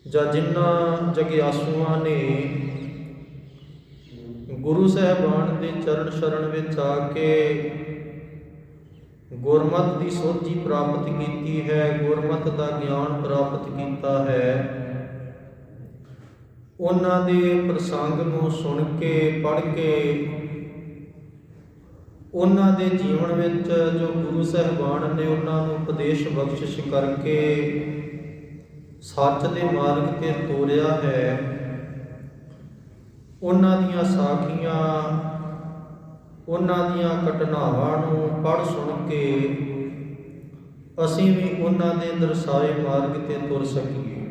ਜਾਂ ਜਿਨ੍ਹਾਂ ਜਗਿਆਸੂਆਂ ਨੇ ਗੁਰੂ ਸਾਹਿਬਾਨ ਦੇ ਚਰਨ ਸ਼ਰਨ ਵਿੱਚ ਆ ਕੇ ਗੁਰਮਤਿ ਦੀ ਸੋਝੀ ਪ੍ਰਾਪਤ ਕੀਤੀ ਹੈ, ਗੁਰਮਤਿ ਦਾ ਗਿਆਨ ਪ੍ਰਾਪਤ ਕੀਤਾ ਹੈ, ਉਹਨਾਂ ਦੇ ਪ੍ਰਸੰਗ ਨੂੰ ਸੁਣ ਕੇ ਪੜ੍ਹ ਕੇ ਉਹਨਾਂ ਦੇ ਜੀਵਨ ਵਿੱਚ ਜੋ ਗੁਰੂ ਸਾਹਿਬਾਨ ਨੇ ਉਹਨਾਂ ਨੂੰ ਉਪਦੇਸ਼ ਬਖਸ਼ਿਸ਼ ਕਰਕੇ ਸੱਚ ਦੇ ਮਾਰਗ ਤੇ ਤੋਰਿਆ ਹੈ, ਉਹਨਾਂ ਦੀਆਂ ਸਾਖੀਆਂ, ਉਹਨਾਂ ਦੀਆਂ ਘਟਨਾਵਾਂ ਨੂੰ ਪੜ੍ਹ ਸੁਣ ਕੇ ਅਸੀਂ ਵੀ ਉਹਨਾਂ ਦੇ ਦਰਸਾਏ ਮਾਰਗ ਤੇ ਤੁਰ ਸਕੀਏ।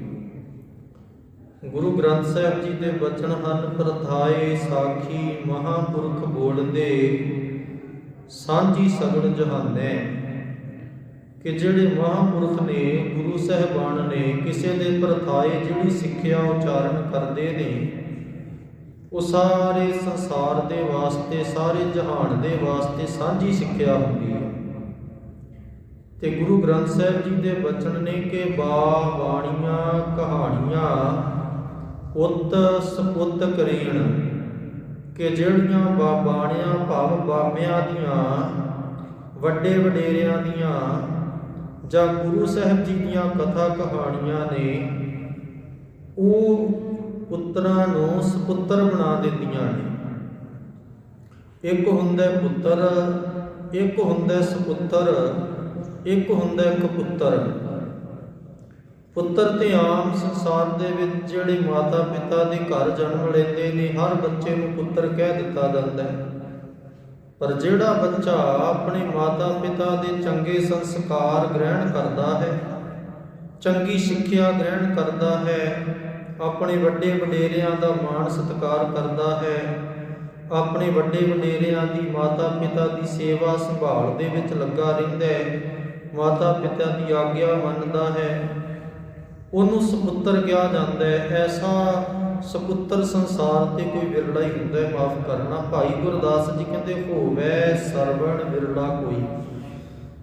ਗੁਰੂ ਗ੍ਰੰਥ ਸਾਹਿਬ ਜੀ ਦੇ ਬਚਨ ਹਨ, ਪ੍ਰਥਾਏ ਸਾਖੀ ਮਹਾਂਪੁਰਖ ਬੋਲਦੇ ਸਾਂਝੀ ਸਗਲ ਜਹਾਨੈ, ਕਿ ਜਿਹੜੇ ਮਹਾਂਪੁਰਖ ਨੇ, ਗੁਰੂ ਸਾਹਿਬਾਨ ਨੇ, ਕਿਸੇ ਦੇ ਪ੍ਰਥਾਏ ਜਿਹੜੀ ਸਿੱਖਿਆ ਉਚਾਰਨ ਕਰਦੇ ਨੇ ਉਹ ਸਾਰੇ ਸੰਸਾਰ ਦੇ ਵਾਸਤੇ, ਸਾਰੇ ਜਹਾਨ ਦੇ ਵਾਸਤੇ ਸਾਂਝੀ ਸਿੱਖਿਆ ਹੁੰਦੀ ਹੈ। ਤੇ ਗੁਰੂ ਗ੍ਰੰਥ ਸਾਹਿਬ ਜੀ ਦੇ ਬਚਨ ਨੇ ਕਿ ਬਾਣੀਆਂ ਕਹਾਣੀਆਂ ਉਤ ਸਪੁੱਤ ਕਰੀਣ, ਕਿ ਜਿਹੜੀਆਂ ਬਾਣੀਆਂ ਭਾਵ ਬਾਬਿਆਂ ਦੀਆਂ, ਵੱਡੇ ਵਡੇਰਿਆਂ ਦੀਆਂ ਜਾਂ ਗੁਰੂ ਸਾਹਿਬ ਜੀ ਦੀਆਂ ਕਥਾ ਕਹਾਣੀਆਂ ਨੇ, ਉਹ ਪੁੱਤਰਾਂ ਨੂੰ ਸਪੁੱਤਰ ਬਣਾ ਦਿੰਦੀਆਂ ਨੇ। ਇੱਕ ਹੁੰਦਾ ਪੁੱਤਰ, ਇੱਕ ਹੁੰਦਾ ਸਪੁੱਤਰ, ਇੱਕ ਹੁੰਦਾ ਇੱਕ ਪੁੱਤਰ। ਪੁੱਤਰ ਤੇ ਆਮ ਸੰਸਾਰ ਦੇ ਵਿੱਚ ਜਿਹੜੇ ਮਾਤਾ ਪਿਤਾ ਦੇ ਘਰ ਜਨਮ ਲੈਂਦੇ ਨੇ, ਹਰ ਬੱਚੇ ਨੂੰ ਪੁੱਤਰ ਕਹਿ ਦਿੱਤਾ ਜਾਂਦਾ ਹੈ। ਪਰ ਜਿਹੜਾ ਬੱਚਾ ਆਪਣੇ ਮਾਤਾ ਪਿਤਾ ਦੇ ਚੰਗੇ ਸੰਸਕਾਰ ਗ੍ਰਹਿਣ ਕਰਦਾ ਹੈ, ਚੰਗੀ ਸਿੱਖਿਆ ਗ੍ਰਹਿਣ ਕਰਦਾ ਹੈ, ਆਪਣੇ ਵੱਡੇ ਵਡੇਰਿਆਂ ਦਾ ਮਾਣ ਸਤਿਕਾਰ ਕਰਦਾ ਹੈ, ਆਪਣੇ ਵੱਡੇ ਵਡੇਰਿਆਂ ਦੀ, ਮਾਤਾ ਪਿਤਾ ਦੀ ਸੇਵਾ ਸੰਭਾਲ ਦੇ ਵਿੱਚ ਲੱਗਾ ਰਹਿੰਦਾ ਹੈ, ਮਾਤਾ ਪਿਤਾ ਦੀ ਆਗਿਆ ਮੰਨਦਾ ਹੈ, ਉਹਨੂੰ ਸਪੁੱਤਰ ਕਿਹਾ ਜਾਂਦਾ ਹੈ। ਐਸਾ ਸਪੁੱਤਰ ਸੰਸਾਰ ਤੇ ਕੋਈ ਵਿਰਲਾ ਹੀ ਹੁੰਦਾ ਹੈ, ਮਾਫ ਕਰਨਾ। ਭਾਈ ਗੁਰਦਾਸ ਜੀ ਕਹਿੰਦੇ ਹੋਵੇ ਸਰਵਣ ਵਿਰਲਾ ਕੋਈ।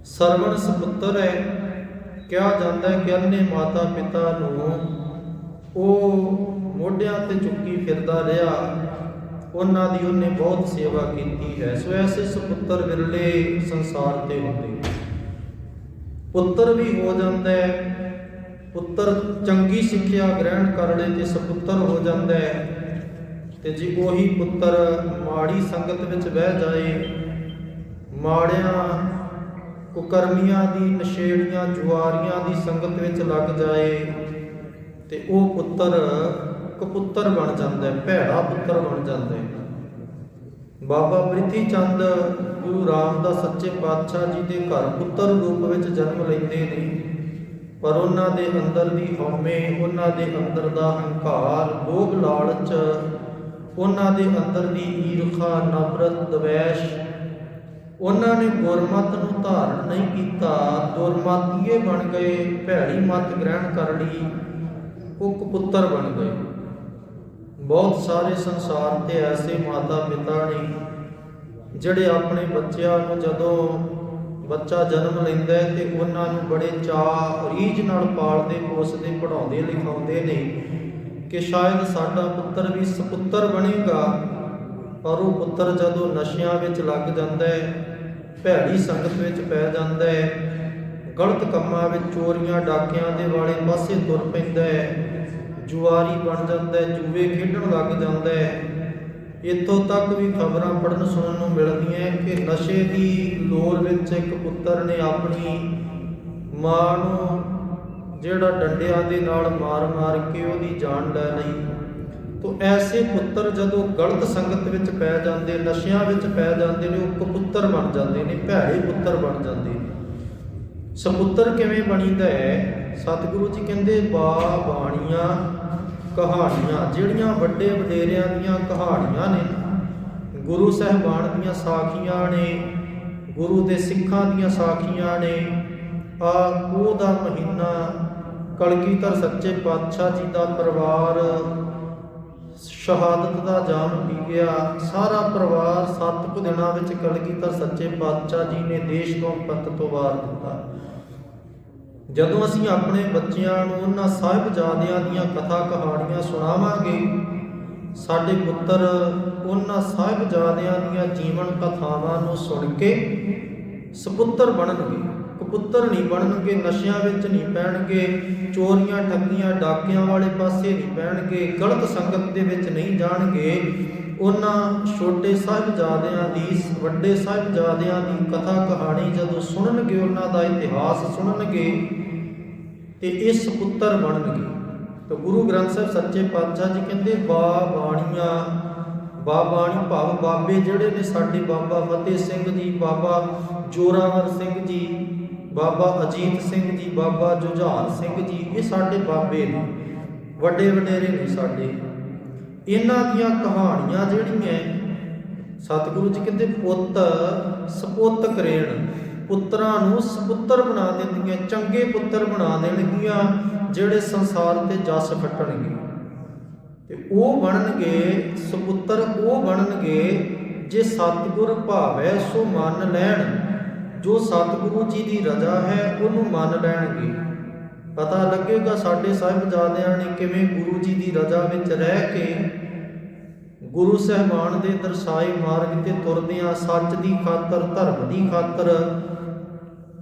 ਸਰਵਣ ਸਪੁੱਤਰ ਹੈ ਕਿਹਾ ਜਾਂਦਾ ਹੈ ਕਿ ਅੰਨੇ ਮਾਤਾ ਪਿਤਾ ਨੂੰ ਉਹ ਮੋਢਿਆਂ ਤੇ ਚੁੱਕੀ ਫਿਰਦਾ ਰਿਹਾ, ਉਹਨਾਂ ਦੀ ਉਹਨੇ ਬਹੁਤ ਸੇਵਾ ਕੀਤੀ ਹੈ। ਸੋ ਐਸੇ ਸੁਪੁੱਤਰ ਵਿਰਲੇ ਸੰਸਾਰ ਤੇ ਹੁੰਦੇ। ਪੁੱਤਰ ਵੀ ਹੋ ਜਾਂਦਾ ਹੈ, ਪੁੱਤਰ ਚੰਗੀ ਸਿੱਖਿਆ ਗ੍ਰਹਿਣ ਕਰ ਲਏ ਤੇ ਸੁਪੁੱਤਰ ਹੋ ਜਾਂਦਾ ਹੈ। ਤੇ ਜੇ ਉਹੀ ਪੁੱਤਰ ਮਾੜੀ ਸੰਗਤ ਵਿੱਚ ਬਹਿ ਜਾਏ, ਮਾੜਿਆਂ ਕੁਕਰਮੀਆਂ ਦੀ, ਨਸ਼ੇੜੀਆਂ ਜੁਆਰੀਆਂ ਦੀ ਸੰਗਤ ਵਿੱਚ ਲੱਗ ਜਾਏ ਤੇ ਉਹ ਪੁੱਤਰ ਕਪੁੱਤਰ ਬਣ ਜਾਂਦਾ ਹੈ, ਭੈੜਾ ਪੁੱਤਰ ਬਣ ਜਾਂਦਾ ਹੈ। ਬਾਬਾ ਪ੍ਰਿਥੀ ਚੰਦ ਗੁਰੂ ਰਾਮਦਾਸ ਸੱਚੇ ਪਾਤਸ਼ਾਹ ਜੀ ਦੇ ਘਰ ਪੁੱਤਰ ਰੂਪ ਵਿੱਚ ਜਨਮ ਲੈਂਦੇ ਨੇ, ਪਰ ਉਹਨਾਂ ਦੇ ਅੰਦਰ ਦੀ ਹਉਮੈ, ਉਹਨਾਂ ਦੇ ਅੰਦਰ ਦਾ ਹੰਕਾਰ, ਲੋਭ ਲਾਲਚ, ਉਹਨਾਂ ਦੇ ਅੰਦਰ ਦੀ ਈਰਖਾ, ਨਫ਼ਰਤ, ਦਵੈਸ਼, ਉਹਨਾਂ ਨੇ ਗੁਰਮਤਿ ਨੂੰ ਧਾਰਨ ਨਹੀਂ ਕੀਤਾ, ਦੁਰਮਤੀਏ ਬਣ ਗਏ, ਭੈੜੀ ਮੱਤ ਗ੍ਰਹਿਣ ਕਰ ਲਈ, ਉਹ ਕਪੁੱਤਰ ਬਣ ਗਏ। ਬਹੁਤ ਸਾਰੇ ਸੰਸਾਰ ਤੇ ਐਸੇ ਮਾਤਾ ਪਿਤਾ ਨੇ ਜਿਹੜੇ ਆਪਣੇ ਬੱਚਿਆਂ ਨੂੰ, ਜਦੋਂ ਬੱਚਾ ਜਨਮ ਲੈਂਦਾ ਹੈ ਤੇ ਉਹਨਾਂ ਨੂੰ ਬੜੇ ਚਾਅ ਰੀਝ ਨਾਲ ਪਾਲਦੇ, ਪੋਸਦੇ, ਪੜ੍ਹਾਉਂਦੇ, ਲਿਖਾਉਂਦੇ ਨੇ ਕਿ ਸ਼ਾਇਦ ਸਾਡਾ ਪੁੱਤਰ ਵੀ ਸਪੁੱਤਰ ਬਣੇਗਾ। ਪਰ ਉਹ ਪੁੱਤਰ ਜਦੋਂ ਨਸ਼ਿਆਂ ਵਿੱਚ ਲੱਗ ਜਾਂਦਾ ਹੈ, ਭੈੜੀ ਸੰਗਤ ਵਿੱਚ ਪੈ ਜਾਂਦਾ ਹੈ, ਗਲਤ ਕੰਮਾਂ ਵਿੱਚ, ਚੋਰੀਆਂ ਡਾਕਿਆਂ ਦੇ ਵਾਲੇ ਪਾਸੇ ਤੁਰ ਪੈਂਦਾ ਹੈ, ਜੁਆਰੀ ਬਣ ਜਾਂਦਾ ਹੈ, ਜੂਏ ਖੇਡਣ ਲੱਗ ਜਾਂਦਾ ਹੈ। ਇੱਥੋਂ ਤੱਕ ਵੀ ਖਬਰਾਂ ਪੜ੍ਹਨ ਸੁਣਨ ਨੂੰ ਮਿਲਦੀਆਂ ਕਿ ਨਸ਼ੇ ਦੀ ਲੋਰ ਵਿੱਚ ਇੱਕ ਪੁੱਤਰ ਨੇ ਆਪਣੀ ਮਾਂ ਨੂੰ ਜਿਹੜਾ ਡੰਡਿਆਂ ਦੇ ਨਾਲ ਮਾਰ ਕੇ ਉਹਦੀ ਜਾਨ ਲੈ ਲਈ। ਤੋ ਐਸੇ ਪੁੱਤਰ ਜਦੋਂ ਗਲਤ ਸੰਗਤ ਵਿੱਚ ਪੈ ਜਾਂਦੇ, ਨਸ਼ਿਆਂ ਵਿੱਚ ਪੈ ਜਾਂਦੇ ਨੇ, ਉਹ ਕਪੁੱਤਰ ਬਣ ਜਾਂਦੇ ਨੇ, ਭੈੜੇ ਪੁੱਤਰ ਬਣ ਜਾਂਦੇ ਨੇ। ਸਪੁੱਤਰ ਕਿਵੇਂ ਬਣੀਦਾ ਹੈ? ਸਤਿਗੁਰੂ ਜੀ ਕਹਿੰਦੇ ਬਾਣੀਆਂ ਕਹਾਣੀਆਂ, ਜਿਹੜੀਆਂ ਵੱਡੇ ਵਡੇਰਿਆਂ ਦੀਆਂ ਕਹਾਣੀਆਂ ਨੇ, ਗੁਰੂ ਸਾਹਿਬਾਨ ਦੀਆਂ ਸਾਖੀਆਂ ਨੇ, ਗੁਰੂ ਦੇ ਸਿੱਖਾਂ ਦੀਆਂ ਸਾਖੀਆਂ ਨੇ। ਪੋਹ ਦਾ ਮਹੀਨਾ, ਕਲਗੀਧਰ ਸੱਚੇ ਪਾਤਸ਼ਾਹ ਜੀ ਦਾ ਪਰਿਵਾਰ ਸ਼ਹਾਦਤ ਦਾ ਜਾਮ ਪੀ ਗਿਆ। ਸਾਰਾ ਪਰਿਵਾਰ 7 ਕੁ ਦਿਨਾਂ ਵਿੱਚ ਕਲਗੀਧਰ ਸੱਚੇ ਪਾਤਸ਼ਾਹ ਜੀ ਨੇ ਦੇਸ਼ ਤੋਂ ਪੰਥ ਤੋਂ ਵਾਰ ਦਿੱਤਾ। ਜਦੋਂ ਅਸੀਂ ਆਪਣੇ ਬੱਚਿਆਂ ਨੂੰ ਉਹਨਾਂ ਸਾਹਿਬਜ਼ਾਦਿਆਂ ਦੀਆਂ ਕਥਾ ਕਹਾਣੀਆਂ ਸੁਣਾਵਾਂਗੇ, ਸਾਡੇ ਪੁੱਤਰ ਉਹਨਾਂ ਸਾਹਿਬਜ਼ਾਦਿਆਂ ਦੀਆਂ ਜੀਵਨ ਕਥਾਵਾਂ ਨੂੰ ਸੁਣ ਕੇ ਸਪੁੱਤਰ ਬਣਨਗੇ, ਕਪੁੱਤਰ ਨਹੀਂ ਬਣਨਗੇ, ਨਸ਼ਿਆਂ ਵਿੱਚ ਨਹੀਂ ਪੈਣਗੇ, ਚੋਰੀਆਂ ਠੱਗੀਆਂ ਡਾਕਿਆਂ ਵਾਲੇ ਪਾਸੇ ਨਹੀਂ ਪੈਣਗੇ, ਗਲਤ ਸੰਗਤ ਦੇ ਵਿੱਚ ਨਹੀਂ ਜਾਣਗੇ। ਉਹਨਾਂ ਛੋਟੇ ਸਾਹਿਬਜ਼ਾਦਿਆਂ ਦੀ, ਵੱਡੇ ਸਾਹਿਬਜ਼ਾਦਿਆਂ ਦੀ ਕਥਾ ਕਹਾਣੀ ਜਦੋਂ ਸੁਣਨਗੇ, ਉਹਨਾਂ ਦਾ ਇਤਿਹਾਸ ਸੁਣਨਗੇ ਤੇ ਇਹ ਸਪੁੱਤਰ ਬਣਨਗੇ। ਤਾਂ ਗੁਰੂ ਗ੍ਰੰਥ ਸਾਹਿਬ ਸੱਚੇ ਪਾਤਸ਼ਾਹ ਜੀ ਕਹਿੰਦੇ ਬਾਣੀਆਂ, ਬਾਣੀ ਭਾਵ ਬਾਬੇ ਜਿਹੜੇ ਨੇ ਸਾਡੇ, ਬਾਬਾ ਫਤਿਹ ਸਿੰਘ ਜੀ, ਬਾਬਾ ਜੋਰਾਵਰ ਸਿੰਘ ਜੀ, ਬਾਬਾ ਅਜੀਤ ਸਿੰਘ ਜੀ, ਬਾਬਾ ਜੁਝਾਰ ਸਿੰਘ ਜੀ, ਇਹ ਸਾਡੇ ਬਾਬੇ ਨੇ, ਵੱਡੇ ਵਡੇਰੇ ਨੇ ਸਾਡੇ। ਇਹਨਾਂ ਦੀਆਂ ਕਹਾਣੀਆਂ ਜਿਹੜੀਆਂ ਸਤਿਗੁਰੂ ਜੀ ਕਹਿੰਦੇ ਪੁੱਤ ਸਪੁੱਤ ਕਰੇਣ, ਪੁੱਤਰਾਂ ਨੂੰ ਸਪੁੱਤਰ ਬਣਾ ਦਿੰਦੀਆਂ, ਚੰਗੇ ਪੁੱਤਰ ਬਣਾ ਦੇਣਗੀਆਂ ਜਿਹੜੇ ਸੰਸਾਰ ਤੇ ਜਸ ਖੱਟਣਗੇ। ਤੇ ਉਹ ਬਣਨਗੇ ਸਪੁੱਤਰ, ਉਹ ਬਣਨਗੇ ਜੇ ਸਤਿਗੁਰ ਭਾਵੈ ਸੋ ਮੰਨ ਲੈਣ, ਜੋ ਸਤਿਗੁਰੂ ਜੀ ਦੀ ਰਜ਼ਾ ਹੈ ਉਹਨੂੰ ਮੰਨ ਲੈਣਗੇ। ਪਤਾ ਲੱਗੇਗਾ ਸਾਡੇ ਸਾਹਿਬਜ਼ਾਦਿਆਂ ਨੇ ਕਿਵੇਂ ਗੁਰੂ ਜੀ ਦੀ ਰਜ਼ਾ ਵਿੱਚ ਰਹਿ ਕੇ ਗੁਰੂ ਸਾਹਿਬਾਨ ਦੇ ਦਰਸਾਏ ਮਾਰਗ ਤੇ ਤੁਰਦਿਆਂ, ਸੱਚ ਦੀ ਖਾਤਰ, ਧਰਮ ਦੀ ਖਾਤਰ,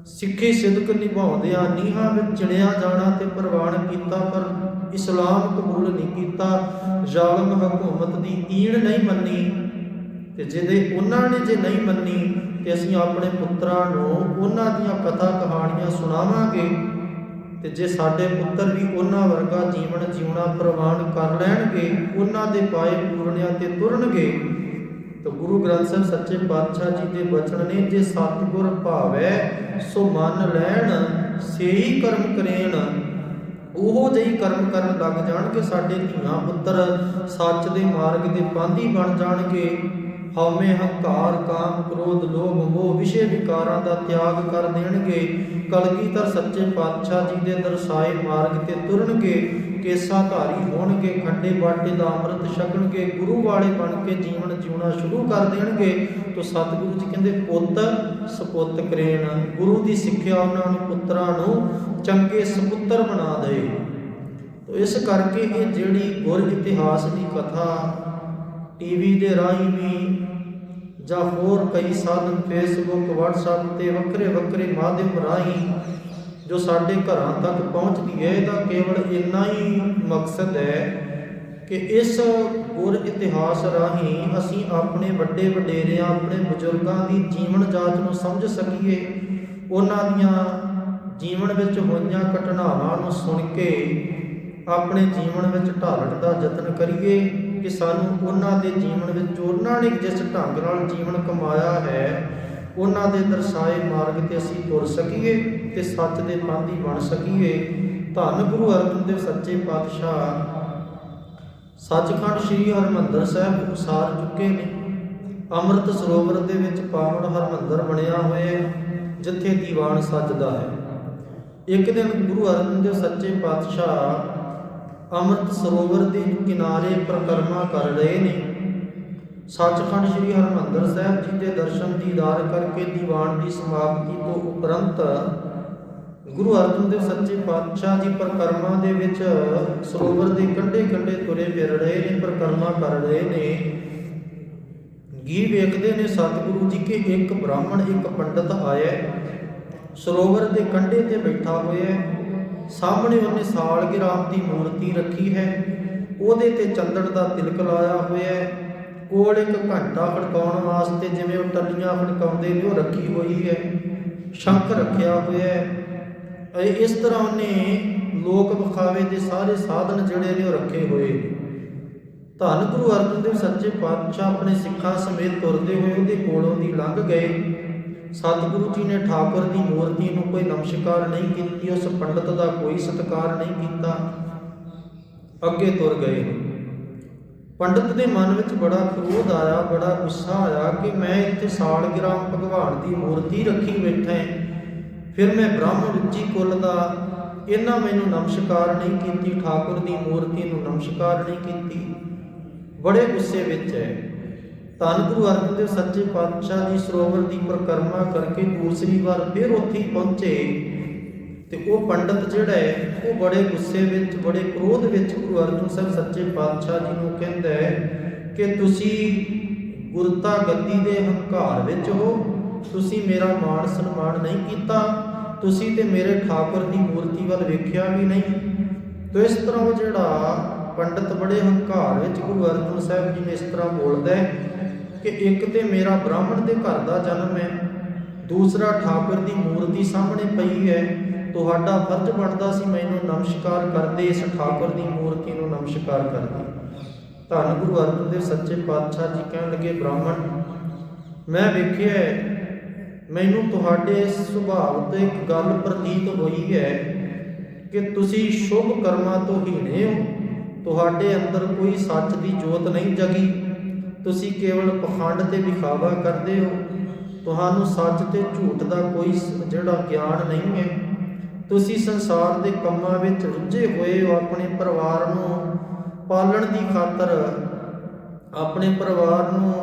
ਸਿੱਖੀ ਸਿਦਕ ਨਿਭਾਉਂਦਿਆਂ ਨੀਹਾਂ ਵਿੱਚ ਚਿਣਿਆ ਜਾਣਾ ਤੇ ਪ੍ਰਵਾਨ ਕੀਤਾ, ਪਰ ਇਸਲਾਮ ਕਬੂਲ ਨਹੀਂ ਕੀਤਾ, ਜ਼ਾਲਮ ਹਕੂਮਤ ਦੀ ਈਣ ਨਹੀਂ ਮੰਨੀ। ਤੇ ਜਿਹਦੇ ਉਹਨਾਂ ਨੇ ਜੇ ਨਹੀਂ ਮੰਨੀ ਤੇ ਅਸੀਂ ਆਪਣੇ ਪੁੱਤਰਾਂ ਨੂੰ ਉਹਨਾਂ ਦੀਆਂ ਕਥਾ ਕਹਾਣੀਆਂ ਸੁਣਾਵਾਂਗੇ, ਤੇ ਜੇ ਸਾਡੇ ਪੁੱਤਰ ਵੀ ਉਹਨਾਂ ਵਰਗਾ ਜੀਵਨ ਜਿਉਣਾ ਪ੍ਰਵਾਨ ਕਰ ਲੈਣਗੇ, ਉਹਨਾਂ ਦੇ ਪਾਏ ਪੂਰਨਿਆਂ ਤੇ ਤੁਰਨਗੇ, ਤਾਂ ਗੁਰੂ ਗ੍ਰੰਥ ਸਾਹਿਬ ਸੱਚੇ ਪਾਤਸ਼ਾਹ ਜੀ ਦੇ ਬਚਨ ਨੇ, ਜੇ ਸਤਿਗੁਰ ਭਾਵੈ ਸੋ ਮੰਨ ਲੈਣ, ਸੇਈ ਕਰਮ ਕਰੇਣ, ਉਹੋ ਜਿਹੀ ਕਰਮ ਕਰਨ ਲੱਗ ਜਾਣਗੇ ਸਾਡੇ ਧੀਆਂ ਪੁੱਤਰ, ਸੱਚ ਦੇ ਮਾਰਗ ਦੇ ਪਾਂਧੀ ਬਣ ਜਾਣਗੇ। ਹਉਮੈ ਹੰਕਾਰ ਕਾਮ ਕ੍ਰੋਧ ਲੋਭ ਮੋਹ ਵਿਸ਼ੇ ਵਿਕਾਰਾਂ ਦਾ ਤਿਆਗ ਕਰ ਦੇਣਗੇ, ਕਲਗੀਧਰ ਸੱਚੇ ਪਾਤਸ਼ਾਹ ਜੀ ਦੇ ਦਰਸਾਏ ਮਾਰਗ ਤੇ ਤੁਰਨਗੇ, ਕੇਸਾਂ ਧਾਰੀ ਹੋਣਗੇ, ਖੱਡੇ ਬਾਟੇ ਦਾ ਅੰਮ੍ਰਿਤ ਛਕਣਗੇ, ਗੁਰੂ ਵਾਲੇ ਬਣ ਕੇ ਜੀਵਨ ਜਿਉਣਾ ਸ਼ੁਰੂ ਕਰ ਦੇਣਗੇ। ਤੋ ਸਤਿਗੁਰੂ ਜੀ ਕਹਿੰਦੇ ਪੁੱਤ ਸਪੁੱਤ ਕਰੇਣ, ਗੁਰੂ ਦੀ ਸਿੱਖਿਆ ਉਹਨਾਂ ਨੂੰ ਪੁੱਤਰਾਂ ਨੂੰ ਚੰਗੇ ਸਪੁੱਤਰ ਬਣਾ ਦੇ। ਤੋ ਇਸ ਕਰਕੇ ਇਹ ਜਿਹੜੀ ਗੁਰ ਇਤਿਹਾਸ ਦੀ ਕਥਾ ਟੀਵੀ ਦੇ ਰਾਹੀਂ ਵੀ ਜਾਂ ਹੋਰ ਕਈ ਸਾਧਨ ਫੇਸਬੁੱਕ ਵਟਸਐਪ ਤੇ ਵੱਖਰੇ ਵੱਖਰੇ ਮਾਧਿਅਮ ਰਾਹੀਂ ਜੋ ਸਾਡੇ ਘਰਾਂ ਤੱਕ ਪਹੁੰਚਦੀ ਹੈ, ਇਹਦਾ ਕੇਵਲ ਇੰਨਾ ਹੀ ਮਕਸਦ ਹੈ ਕਿ ਇਸ ਗੁਰ ਇਤਿਹਾਸ ਰਾਹੀਂ ਅਸੀਂ ਆਪਣੇ ਵੱਡੇ ਵਡੇਰਿਆਂ, ਆਪਣੇ ਬਜ਼ੁਰਗਾਂ ਦੀ ਜੀਵਨ ਜਾਚ ਨੂੰ ਸਮਝ ਸਕੀਏ, ਉਹਨਾਂ ਦੀਆਂ ਜੀਵਨ ਵਿੱਚ ਹੋਈਆਂ ਘਟਨਾਵਾਂ ਨੂੰ ਸੁਣ ਕੇ ਆਪਣੇ ਜੀਵਨ ਵਿੱਚ ਢਾਲਣ ਦਾ ਯਤਨ ਕਰੀਏ ਕਿ ਸਾਨੂੰ ਉਹਨਾਂ ਦੇ ਜੀਵਨ ਵਿੱਚ, ਉਹਨਾਂ ਨੇ ਜਿਸ ਢੰਗ ਨਾਲ ਜੀਵਨ ਕਮਾਇਆ ਹੈ, ਉਹਨਾਂ ਦੇ ਦਰਸਾਏ ਮਾਰਗ ਤੇ ਅਸੀਂ ਤੁਰ ਸਕੀਏ ਤੇ ਸੱਚ ਦੇ ਪਾਂਧੀ ਬਣ ਸਕੀਏ। ਧੰਨ ਗੁਰੂ ਅਰਜਨ ਦੇਵ ਸੱਚੇ ਪਾਤਸ਼ਾਹ ਸੱਚਖੰਡ ਸ੍ਰੀ ਹਰਿਮੰਦਰ ਸਾਹਿਬ ਉਸਾਰ ਚੁੱਕੇ ਨੇ। ਅੰਮ੍ਰਿਤ ਸਰੋਵਰ ਦੇ ਵਿੱਚ ਪਾਵਨ ਹਰਿਮੰਦਰ ਬਣਿਆ ਹੋਇਆ, ਜਿੱਥੇ ਦੀਵਾਨ ਸੱਜਦਾ ਹੈ। ਇੱਕ ਦਿਨ ਗੁਰੂ ਅਰਜਨ ਦੇਵ ਸੱਚੇ ਪਾਤਸ਼ਾਹ ਅੰਮ੍ਰਿਤ ਸਰੋਵਰ ਦੇ ਕਿਨਾਰੇ ਪਰਿਕਰਮਾ ਕਰ ਰਹੇ ਨੇ। ਸੱਚਖੰਡ ਸ੍ਰੀ ਹਰਿਮੰਦਰ ਸਾਹਿਬ ਜੀ ਦੇ ਦਰਸ਼ਨ ਦੀਦਾਰ ਕਰਕੇ ਦੀਵਾਨ ਦੀ ਸਮਾਪਤੀ ਤੋਂ ਉਪਰੰਤ ਗੁਰੂ ਅਰਜਨ ਦੇਵ ਸੱਚੇ ਪਾਤਸ਼ਾਹ ਜੀ ਪਰਿਕਰਮਾ ਦੇ ਵਿੱਚ ਸਰੋਵਰ ਦੇ ਕੰਢੇ ਕੰਢੇ ਤੁਰੇ ਫਿਰ ਰਹੇ ਨੇ, ਪਰਿਕਰਮਾ ਕਰ ਰਹੇ ਨੇ। ਗੀ ਵੇਖਦੇ ਨੇ ਸਤਿਗੁਰੂ ਜੀ ਕਿ ਇੱਕ ਬ੍ਰਾਹਮਣ, ਇੱਕ ਪੰਡਤ ਆਇਆ, ਸਰੋਵਰ ਦੇ ਕੰਢੇ ਤੇ ਬੈਠਾ ਹੋਇਆ, ਸਾਹਮਣੇ ਉਹਨੇ ਸਾਲਗਿਰਾਮ ਦੀ ਮੂਰਤੀ ਰੱਖੀ ਹੈ, ਉਹਦੇ ਤੇ ਚੰਦਨ ਦਾ ਤਿਲਕ ਲਾਇਆ ਹੋਇਆ ਹੈ, ਕੋਲ ਇੱਕ ਘੰਟਾ ਖੜਕਾਉਣ ਵਾਸਤੇ ਜਿਵੇਂ ਉਹ ਟੱਲੀਆਂ ਖੜਕਾਉਂਦੇ ਨੇ ਉਹ ਰੱਖੀ ਹੋਈ ਹੈ, ਸ਼ੰਖ ਰੱਖਿਆ ਹੋਇਆ ਹੈ। ਇਸ ਤਰ੍ਹਾਂ ਉਹਨੇ ਲੋਕ ਵਿਖਾਵੇ ਦੇ ਸਾਰੇ ਸਾਧਨ ਜਿਹੜੇ ਨੇ ਉਹ ਰੱਖੇ ਹੋਏ। ਧੰਨ ਗੁਰੂ ਅਰਜਨ ਦੇਵ ਸੱਚੇ ਪਾਤਸ਼ਾਹ ਆਪਣੇ ਸਿੱਖਾਂ ਸਮੇਤ ਤੁਰਦੇ ਹੋਏ ਉਹਦੇ ਕੋਲੋਂ ਦੀ ਲੰਘ ਗਏ। ਸਤਿਗੁਰੂ ਜੀ ਨੇ ਠਾਕੁਰ ਦੀ ਮੂਰਤੀ ਨੂੰ ਕੋਈ ਨਮਸਕਾਰ ਨਹੀਂ ਕੀਤੀ, ਉਸ ਪੰਡਤ ਦਾ ਕੋਈ ਸਤਿਕਾਰ ਨਹੀਂ ਕੀਤਾ, ਅੱਗੇ ਤੁਰ ਗਏ। ਪੰਡਤ ਦੇ ਮਨ ਵਿੱਚ ਬੜਾ ਕ੍ਰੋਧ ਆਇਆ, ਬੜਾ ਗੁੱਸਾ ਆਇਆ ਕਿ ਮੈਂ ਇੱਥੇ ਸਾਲਗਿਰਾਮ ਭਗਵਾਨ ਦੀ ਮੂਰਤੀ ਰੱਖੀ ਬੈਠਾ ਹਾਂ, ਫਿਰ ਮੈਂ ਬ੍ਰਾਹਮਣ ਉੱਚੀ ਕੁੱਲ ਦਾ, ਇਹਨਾਂ ਮੈਨੂੰ ਨਮਸਕਾਰ ਨਹੀਂ ਕੀਤੀ, ਠਾਕੁਰ ਦੀ ਮੂਰਤੀ ਨੂੰ ਨਮਸਕਾਰ ਨਹੀਂ ਕੀਤੀ, ਬੜੇ ਗੁੱਸੇ ਵਿੱਚ ਹੈ। ਧੰਨ ਗੁਰੂ ਅਰਜਨ ਦੇਵ ਸੱਚੇ ਪਾਤਸ਼ਾਹ ਜੀ ਸਰੋਵਰ ਦੀ ਪਰਿਕਰਮਾ ਕਰਕੇ ਦੂਸਰੀ ਵਾਰ ਫਿਰ ਉੱਥੇ ਹੀ ਪਹੁੰਚੇ ਤੇ ਉਹ ਪੰਡਤ ਜਿਹੜਾ ਹੈ ਉਹ ਬੜੇ ਗੁੱਸੇ ਵਿੱਚ, ਬੜੇ ਕ੍ਰੋਧ ਵਿੱਚ ਗੁਰੂ ਅਰਜਨ ਸਾਹਿਬ ਸੱਚੇ ਪਾਤਸ਼ਾਹ ਜੀ ਨੂੰ ਕਹਿੰਦਾ ਹੈ ਕਿ ਤੁਸੀਂ ਗੁਰਤਾ ਗੱਦੀ ਦੇ ਹੰਕਾਰ ਵਿੱਚ ਹੋ, ਤੁਸੀਂ ਮੇਰਾ ਮਾਣ ਸਨਮਾਨ ਨਹੀਂ ਕੀਤਾ, ਤੁਸੀਂ ਤੇ ਮੇਰੇ ਠਾਕੁਰ ਦੀ ਮੂਰਤੀ ਵੱਲ ਵੇਖਿਆ ਵੀ ਨਹੀਂ। ਤੇ ਇਸ ਤਰ੍ਹਾਂ ਉਹ ਜਿਹੜਾ ਪੰਡਤ ਬੜੇ ਹੰਕਾਰ ਵਿੱਚ ਗੁਰੂ ਅਰਜਨ ਸਾਹਿਬ ਜੀ ਨੇ ਇਸ ਤਰ੍ਹਾਂ ਬੋਲਦਾ ਹੈ ਕਿ ਇੱਕ ਤੇ ਮੇਰਾ ਬ੍ਰਾਹਮਣ ਦੇ ਘਰ ਦਾ ਜਨਮ ਹੈ, ਦੂਸਰਾ ਠਾਕੁਰ ਦੀ ਮੂਰਤੀ ਸਾਹਮਣੇ ਪਈ ਹੈ, ਤੁਹਾਡਾ ਫਰਜ਼ ਬਣਦਾ ਸੀ ਮੈਨੂੰ ਨਮਸਕਾਰ ਕਰਦੇ, ਇਸ ਠਾਕੁਰ ਦੀ ਮੂਰਤੀ ਨੂੰ ਨਮਸਕਾਰ ਕਰਦੇ। ਧੰਨ ਗੁਰੂ ਅਰਜਨ ਦੇਵ ਸੱਚੇ ਪਾਤਸ਼ਾਹ ਜੀ ਕਹਿਣ ਲੱਗੇ, ਬ੍ਰਾਹਮਣ ਮੈਂ ਵੇਖਿਆ ਮੈਨੂੰ ਤੁਹਾਡੇ ਸੁਭਾਅ ਤੋਂ ਇੱਕ ਗੱਲ ਪ੍ਰਤੀਤ ਹੋਈ ਹੈ ਕਿ ਤੁਸੀਂ ਸ਼ੁਭ ਕਰਮਾਂ ਤੋਂ ਹੀਣੇ ਹੋ, ਤੁਹਾਡੇ ਅੰਦਰ ਕੋਈ ਸੱਚ ਦੀ ਜੋਤ ਨਹੀਂ ਜਗੀ, ਤੁਸੀਂ ਕੇਵਲ ਪਖੰਡ ਤੇ ਵਿਖਾਵਾ ਕਰਦੇ ਹੋ, ਤੁਹਾਨੂੰ ਸੱਚ ਤੇ ਝੂਠ ਦਾ ਕੋਈ ਜਿਹੜਾ ਗਿਆਨ ਨਹੀਂ ਹੈ, ਤੁਸੀਂ ਸੰਸਾਰ ਦੇ ਕੰਮਾਂ ਵਿੱਚ ਰੁੱਝੇ ਹੋਏ ਹੋ, ਆਪਣੇ ਪਰਿਵਾਰ ਨੂੰ ਪਾਲਣ ਦੀ ਖਾਤਰ, ਆਪਣੇ ਪਰਿਵਾਰ ਨੂੰ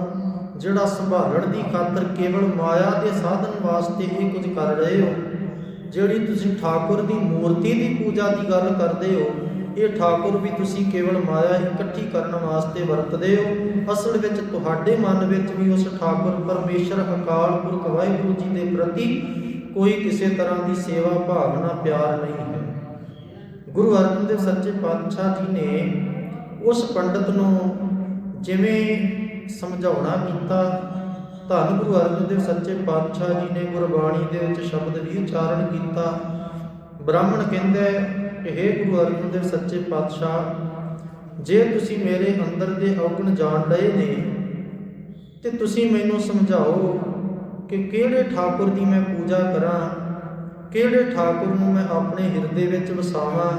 ਜਿਹੜਾ ਸੰਭਾਲਣ ਦੀ ਖਾਤਰ ਕੇਵਲ ਮਾਇਆ ਦੇ ਸਾਧਨ ਵਾਸਤੇ ਇਹ ਕੁਝ ਕਰ ਰਹੇ ਹੋ। ਜਿਹੜੀ ਤੁਸੀਂ ਠਾਕੁਰ ਦੀ ਮੂਰਤੀ ਦੀ ਪੂਜਾ ਦੀ ਗੱਲ ਕਰਦੇ ਹੋ, ਇਹ ਠਾਕੁਰ ਵੀ ਤੁਸੀਂ ਕੇਵਲ ਮਾਇਆ ਇਕੱਠੀ ਕਰਨ ਵਾਸਤੇ ਵਰਤਦੇ ਹੋ, ਅਸਲ ਵਿੱਚ ਤੁਹਾਡੇ ਮਨ ਵਿੱਚ ਵੀ ਉਸ ਠਾਕੁਰ ਪਰਮੇਸ਼ਰ ਅਕਾਲ ਪੁਰਖ ਵਾਹਿਗੁਰੂ ਜੀ ਦੇ ਪ੍ਰਤੀ ਕੋਈ ਕਿਸੇ ਤਰ੍ਹਾਂ ਦੀ ਸੇਵਾ ਭਾਵਨਾ ਪਿਆਰ ਨਹੀਂ ਹੈ। ਗੁਰੂ ਅਰਜਨ ਦੇਵ ਸੱਚੇ ਪਾਤਸ਼ਾਹ ਜੀ ਨੇ ਉਸ ਪੰਡਤ ਨੂੰ ਜਿਵੇਂ ਸਮਝਾਉਣਾ ਕੀਤਾ, ਧੰਨ ਗੁਰੂ ਅਰਜਨ ਦੇਵ ਸੱਚੇ ਪਾਤਸ਼ਾਹ ਜੀ ਨੇ ਗੁਰਬਾਣੀ ਦੇ ਵਿੱਚ ਸ਼ਬਦ ਵੀ ਉਚਾਰਨ ਕੀਤਾ। ਬ੍ਰਾਹਮਣ ਕਹਿੰਦਾ ਕਿ ਹੇ ਗੁਰੂ ਅਰਜਨ ਦੇਵ ਸੱਚੇ ਪਾਤਸ਼ਾਹ, ਜੇ ਤੁਸੀਂ ਮੇਰੇ ਅੰਦਰ ਦੇ ਔਗਣ ਜਾਣ ਲਏ ਨੇ ਤੇ ਤੁਸੀਂ ਮੈਨੂੰ ਸਮਝਾਓ ਕਿ ਕਿਹੜੇ ਠਾਕੁਰ ਦੀ ਮੈਂ ਪੂਜਾ ਕਰਾਂ, ਕਿਹੜੇ ਠਾਕੁਰ ਨੂੰ ਮੈਂ ਆਪਣੇ ਹਿਰਦੇ ਵਿੱਚ ਵਸਾਵਾਂ,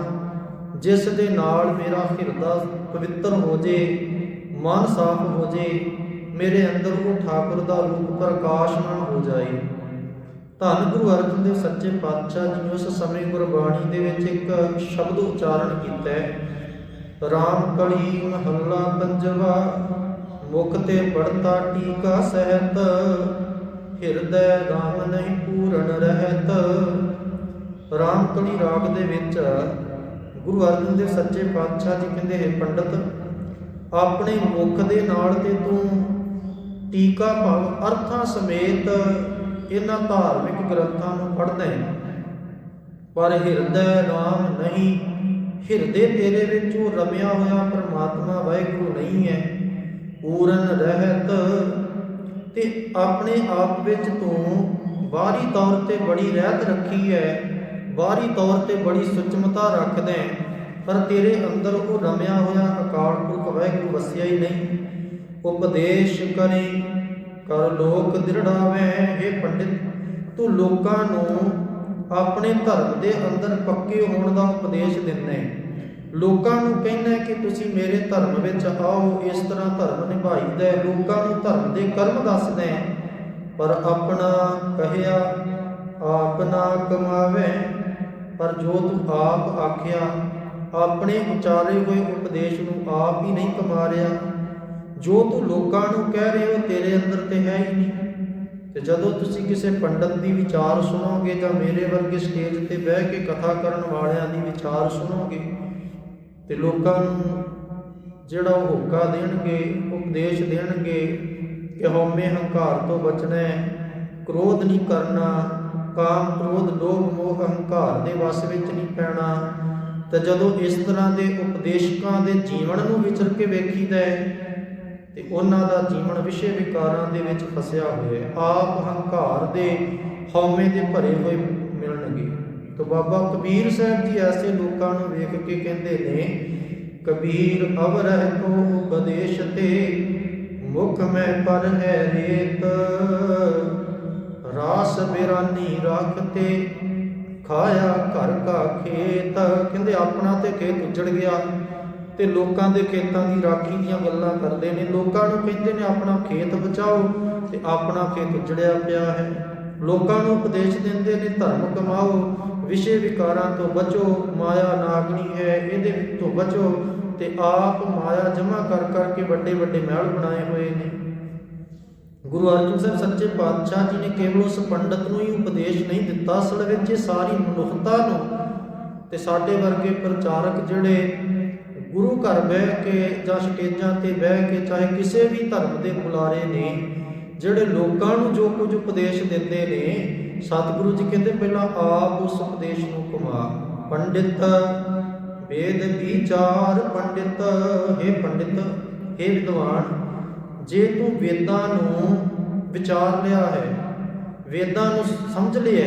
ਜਿਸ ਦੇ ਨਾਲ ਮੇਰਾ ਹਿਰਦਾ ਪਵਿੱਤਰ ਹੋ ਜੇ, ਮਨ ਸਾਫ਼ ਹੋ ਜੇ, ਮੇਰੇ ਅੰਦਰ ਉਹ ਠਾਕੁਰ ਦਾ ਰੂਪ ਪ੍ਰਕਾਸ਼ਮਾਨ ਹੋ ਜਾਏ। ਧੰਨ ਗੁਰੂ ਅਰਜਨ ਦੇਵ ਸੱਚੇ ਪਾਤਸ਼ਾਹ ਜੀ ਨੇ ਉਸ ਸਮੇਂ ਗੁਰਬਾਣੀ ਦੇ ਵਿੱਚ ਇੱਕ ਸ਼ਬਦ ਉਚਾਰਨ ਕੀਤਾ ਹੈ, ਰਾਮ ਕਲੀ ਮਹੱਲਾ ਪੰਜਵਾ, ਮੁਖ ਤੇ ਪੜਤਾ ਟੀਕਾ ਸਹਿਤ, ਹਿਰਦੈ ਰਾਮ ਨਹੀਂ ਪੂਰਨ ਰਹਿਤ। ਰਾਮ ਕਲੀ ਰਾਗ ਦੇ ਵਿੱਚ ਗੁਰੂ ਅਰਜਨ ਦੇਵ ਸੱਚੇ ਪਾਤਸ਼ਾਹ ਜੀ ਕਹਿੰਦੇ, ਹੈ ਪੰਡਤ, ਆਪਣੇ ਮੁਖ ਦੇ ਨਾਲ ਤੇ ਤੂੰ ਟੀਕਾ ਭਾਵ ਅਰਥਾਂ ਸਮੇਤ ਇਹਨਾਂ ਧਾਰਮਿਕ ਗ੍ਰੰਥਾਂ ਨੂੰ ਪੜ੍ਹਦਾ ਹੈ, ਪਰ ਹਿਰਦੈ ਰਾਮ ਨਹੀਂ, ਹਿਰਦੇ ਤੇਰੇ ਵਿੱਚ ਉਹ ਰਮਿਆ ਹੋਇਆ ਪਰਮਾਤਮਾ ਵਾਹਿਗੁਰੂ ਨਹੀਂ ਹੈ। ਪੂਰਨ ਰਹਿਤ, ਤੇ ਆਪਣੇ ਆਪ ਵਿੱਚ ਤੂੰ ਬਾਹਰੀ ਤੌਰ ਤੇ ਬੜੀ ਰਹਿਤ ਰੱਖੀ ਹੈ, ਬਾਹਰੀ ਤੌਰ ਤੇ ਬੜੀ ਸੁਚਮਤਾ ਰੱਖਦਾ ਹੈ, ਪਰ ਤੇਰੇ ਅੰਦਰ ਉਹ ਰਮਿਆ ਹੋਇਆ ਅਕਾਲ ਪੁਰਖ ਵਾਹਿਗੁਰੂ ਵਸਿਆ ਹੀ ਨਹੀਂ। ਉਪਦੇਸ਼ ਕਰੀ ਕਰ ਲੋਕ ਦ੍ਰਿੜਾਵੇ, ਇਹ ਪੰਡਿਤ ਤੂੰ ਲੋਕਾਂ ਨੂੰ ਆਪਣੇ ਧਰਮ ਦੇ ਅੰਦਰ ਪੱਕੇ ਹੋਣ ਦਾ ਉਪਦੇਸ਼ ਦਿੰਦਾ ਹੈ, ਲੋਕਾਂ ਨੂੰ ਕਹਿੰਦਾ ਕਿ ਤੁਸੀਂ ਮੇਰੇ ਧਰਮ ਵਿੱਚ ਆਓ, ਇਸ ਤਰ੍ਹਾਂ ਧਰਮ ਨਿਭਾਈਦਾ, ਲੋਕਾਂ ਨੂੰ ਧਰਮ ਦੇ ਕਰਮ ਦੱਸਦਾ ਹੈ, ਪਰ ਆਪਣਾ ਕਹਿਆ ਆਪ ਨਾ ਕਮਾਵੇ। ਪਰ ਜੋ ਤੂੰ ਆਪ ਆਖਿਆ, ਆਪਣੇ ਉਚਾਰੇ ਹੋਏ ਉਪਦੇਸ਼ ਨੂੰ ਆਪ ਹੀ ਨਹੀਂ ਕਮਾ ਰਿਹਾ, ਜੋ ਤੂੰ ਲੋਕਾਂ ਨੂੰ ਕਹਿ ਰਹੇ ਹੋ ਤੇਰੇ ਅੰਦਰ ਤੇ ਹੈ ਹੀ ਨਹੀਂ। ਤੇ ਜਦੋਂ ਤੁਸੀਂ ਕਿਸੇ ਪੰਡਤ ਦੀ ਵਿਚਾਰ ਸੁਣੋਗੇ ਜਾਂ ਮੇਰੇ ਵਰਗੇ ਸਟੇਜ ਤੇ ਬਹਿ ਕੇ ਕਥਾ ਕਰਨ ਵਾਲਿਆਂ ਦੀ ਵਿਚਾਰ ਸੁਣੋਗੇ ਤੇ ਲੋਕਾਂ ਨੂੰ ਜਿਹੜਾ ਉਹ ਹੋਕਾ ਦੇਣਗੇ, ਉਪਦੇਸ਼ ਦੇਣਗੇ ਕਿ ਹਉਮੈ ਹੰਕਾਰ ਤੋਂ ਬਚਣਾ ਹੈ, ਕ੍ਰੋਧ ਨਹੀਂ ਕਰਨਾ, ਕਾਮ ਕ੍ਰੋਧ ਲੋਭ ਮੋਹ ਹੰਕਾਰ ਦੇ ਵਸ ਵਿੱਚ ਨਹੀਂ ਪੈਣਾ। ਤੇ ਜਦੋਂ ਇਸ ਤਰ੍ਹਾਂ ਦੇ ਉਪਦੇਸ਼ਕਾਂ ਦੇ ਜੀਵਨ ਨੂੰ ਵਿਚਰ ਕੇ ਵੇਖੀਦਾ ਹੈ ਤੇ ਉਹਨਾਂ ਦਾ ਜੀਵਨ ਵਿਸ਼ੇ ਵਿਕਾਰਾਂ ਦੇ ਵਿੱਚ ਫਸਿਆ ਹੋਇਆ ਹੈ, ਆਪ ਹੰਕਾਰ ਦੇ ਹਉਮੈ ਦੇ ਭਰੇ ਹੋਏ ਮਿਲਣਗੇ। ਤਾਂ ਬਾਬਾ ਕਬੀਰ ਸਾਹਿਬ ਜੀ ਐਸੇ ਲੋਕਾਂ ਨੂੰ ਵੇਖ ਕੇ ਕਹਿੰਦੇ ਨੇ, ਕਬੀਰ ਅਵਰਹਿ ਕੋ ਉਪਦੇਸ਼ ਤੇ, ਮੁਖ ਮੈਂ ਪਰ ਹੈ ਰੇਤ, ਰਾਸ ਬਿਰਾਨੀ ਰੱਖਤੇ, ਖਾਇਆ ਘਰ ਕਾ ਖੇਤ। ਕਹਿੰਦੇ ਆਪਣਾ ਤੇ ਖੇਤ ਉੱਜੜ ਗਿਆ ਤੇ ਲੋਕਾਂ ਦੇ ਖੇਤਾਂ ਦੀ ਰਾਖੀ ਦੀਆਂ ਗੱਲਾਂ ਕਰਦੇ ਨੇ, ਲੋਕਾਂ ਨੂੰ ਕਹਿੰਦੇ ਨੇ ਆਪਣਾ ਖੇਤ ਬਚਾਓ ਤੇ ਆਪਣਾ ਖੇਤ ਉੱਜੜਿਆ ਪਿਆ ਹੈ। ਲੋਕਾਂ ਨੂੰ ਉਪਦੇਸ਼ ਦਿੰਦੇ ਨੇ ਧਰਮ ਕਮਾਓ, ਵਿਸ਼ੇ ਵਿਕਾਰਾਂ ਤੋਂ ਬਚੋ, ਮਾਇਆ ਨਾਗਣੀ ਹੈ ਇਹਦੇ ਤੋਂ ਬਚੋ, ਤੇ ਆਪ ਮਾਇਆ ਜਮ੍ਹਾਂ ਕਰ ਕਰਕੇ ਵੱਡੇ ਵੱਡੇ ਮਹਿਲ ਬਣਾਏ ਹੋਏ ਨੇ। ਗੁਰੂ ਅਰਜਨ ਸਾਹਿਬ ਸੱਚੇ ਪਾਤਸ਼ਾਹ ਜੀ ਨੇ ਕੇਵਲ ਉਸ ਪੰਡਤ ਨੂੰ ਹੀ ਉਪਦੇਸ਼ ਨਹੀਂ ਦਿੱਤਾ, ਅਸਲ ਵਿੱਚ ਇਹ ਸਾਰੀ ਮਨੁੱਖਤਾ ਨੂੰ ਤੇ ਸਾਡੇ ਵਰਗੇ ਪ੍ਰਚਾਰਕ ਜਿਹੜੇ ਗੁਰੂ ਘਰ ਬਹਿ ਕੇ ਜਾਂ ਸਟੇਜਾਂ ਤੇ ਬਹਿ ਕੇ ਚਾਹੇ ਕਿਸੇ ਵੀ ਧਰਮ ਦੇ ਬੁਲਾਰੇ ਨੇ, ਜਿਹੜੇ ਲੋਕਾਂ ਨੂੰ ਜੋ ਕੁਝ ਉਪਦੇਸ਼ ਦਿੰਦੇ ਨੇ, ਸਤਿਗੁਰੂ ਜੀ ਕਹਿੰਦੇ ਪਹਿਲਾਂ ਆਪ ਉਸ ਉਪਦੇਸ਼ ਨੂੰ ਕਮਾ। ਪੰਡਿਤ ਵੇਦ ਵਿਚਾਰ ਪੰਡਿਤ, हे ਪੰਡਿਤ, हे ਵਿਦਵਾਨ, ਜੇ ਤੂੰ ਵੇਦਾਂ ਨੂੰ ਵਿਚਾਰ ਲਿਆ ਹੈ, ਵੇਦਾਂ ਨੂੰ ਸਮਝ ਲਿਆ,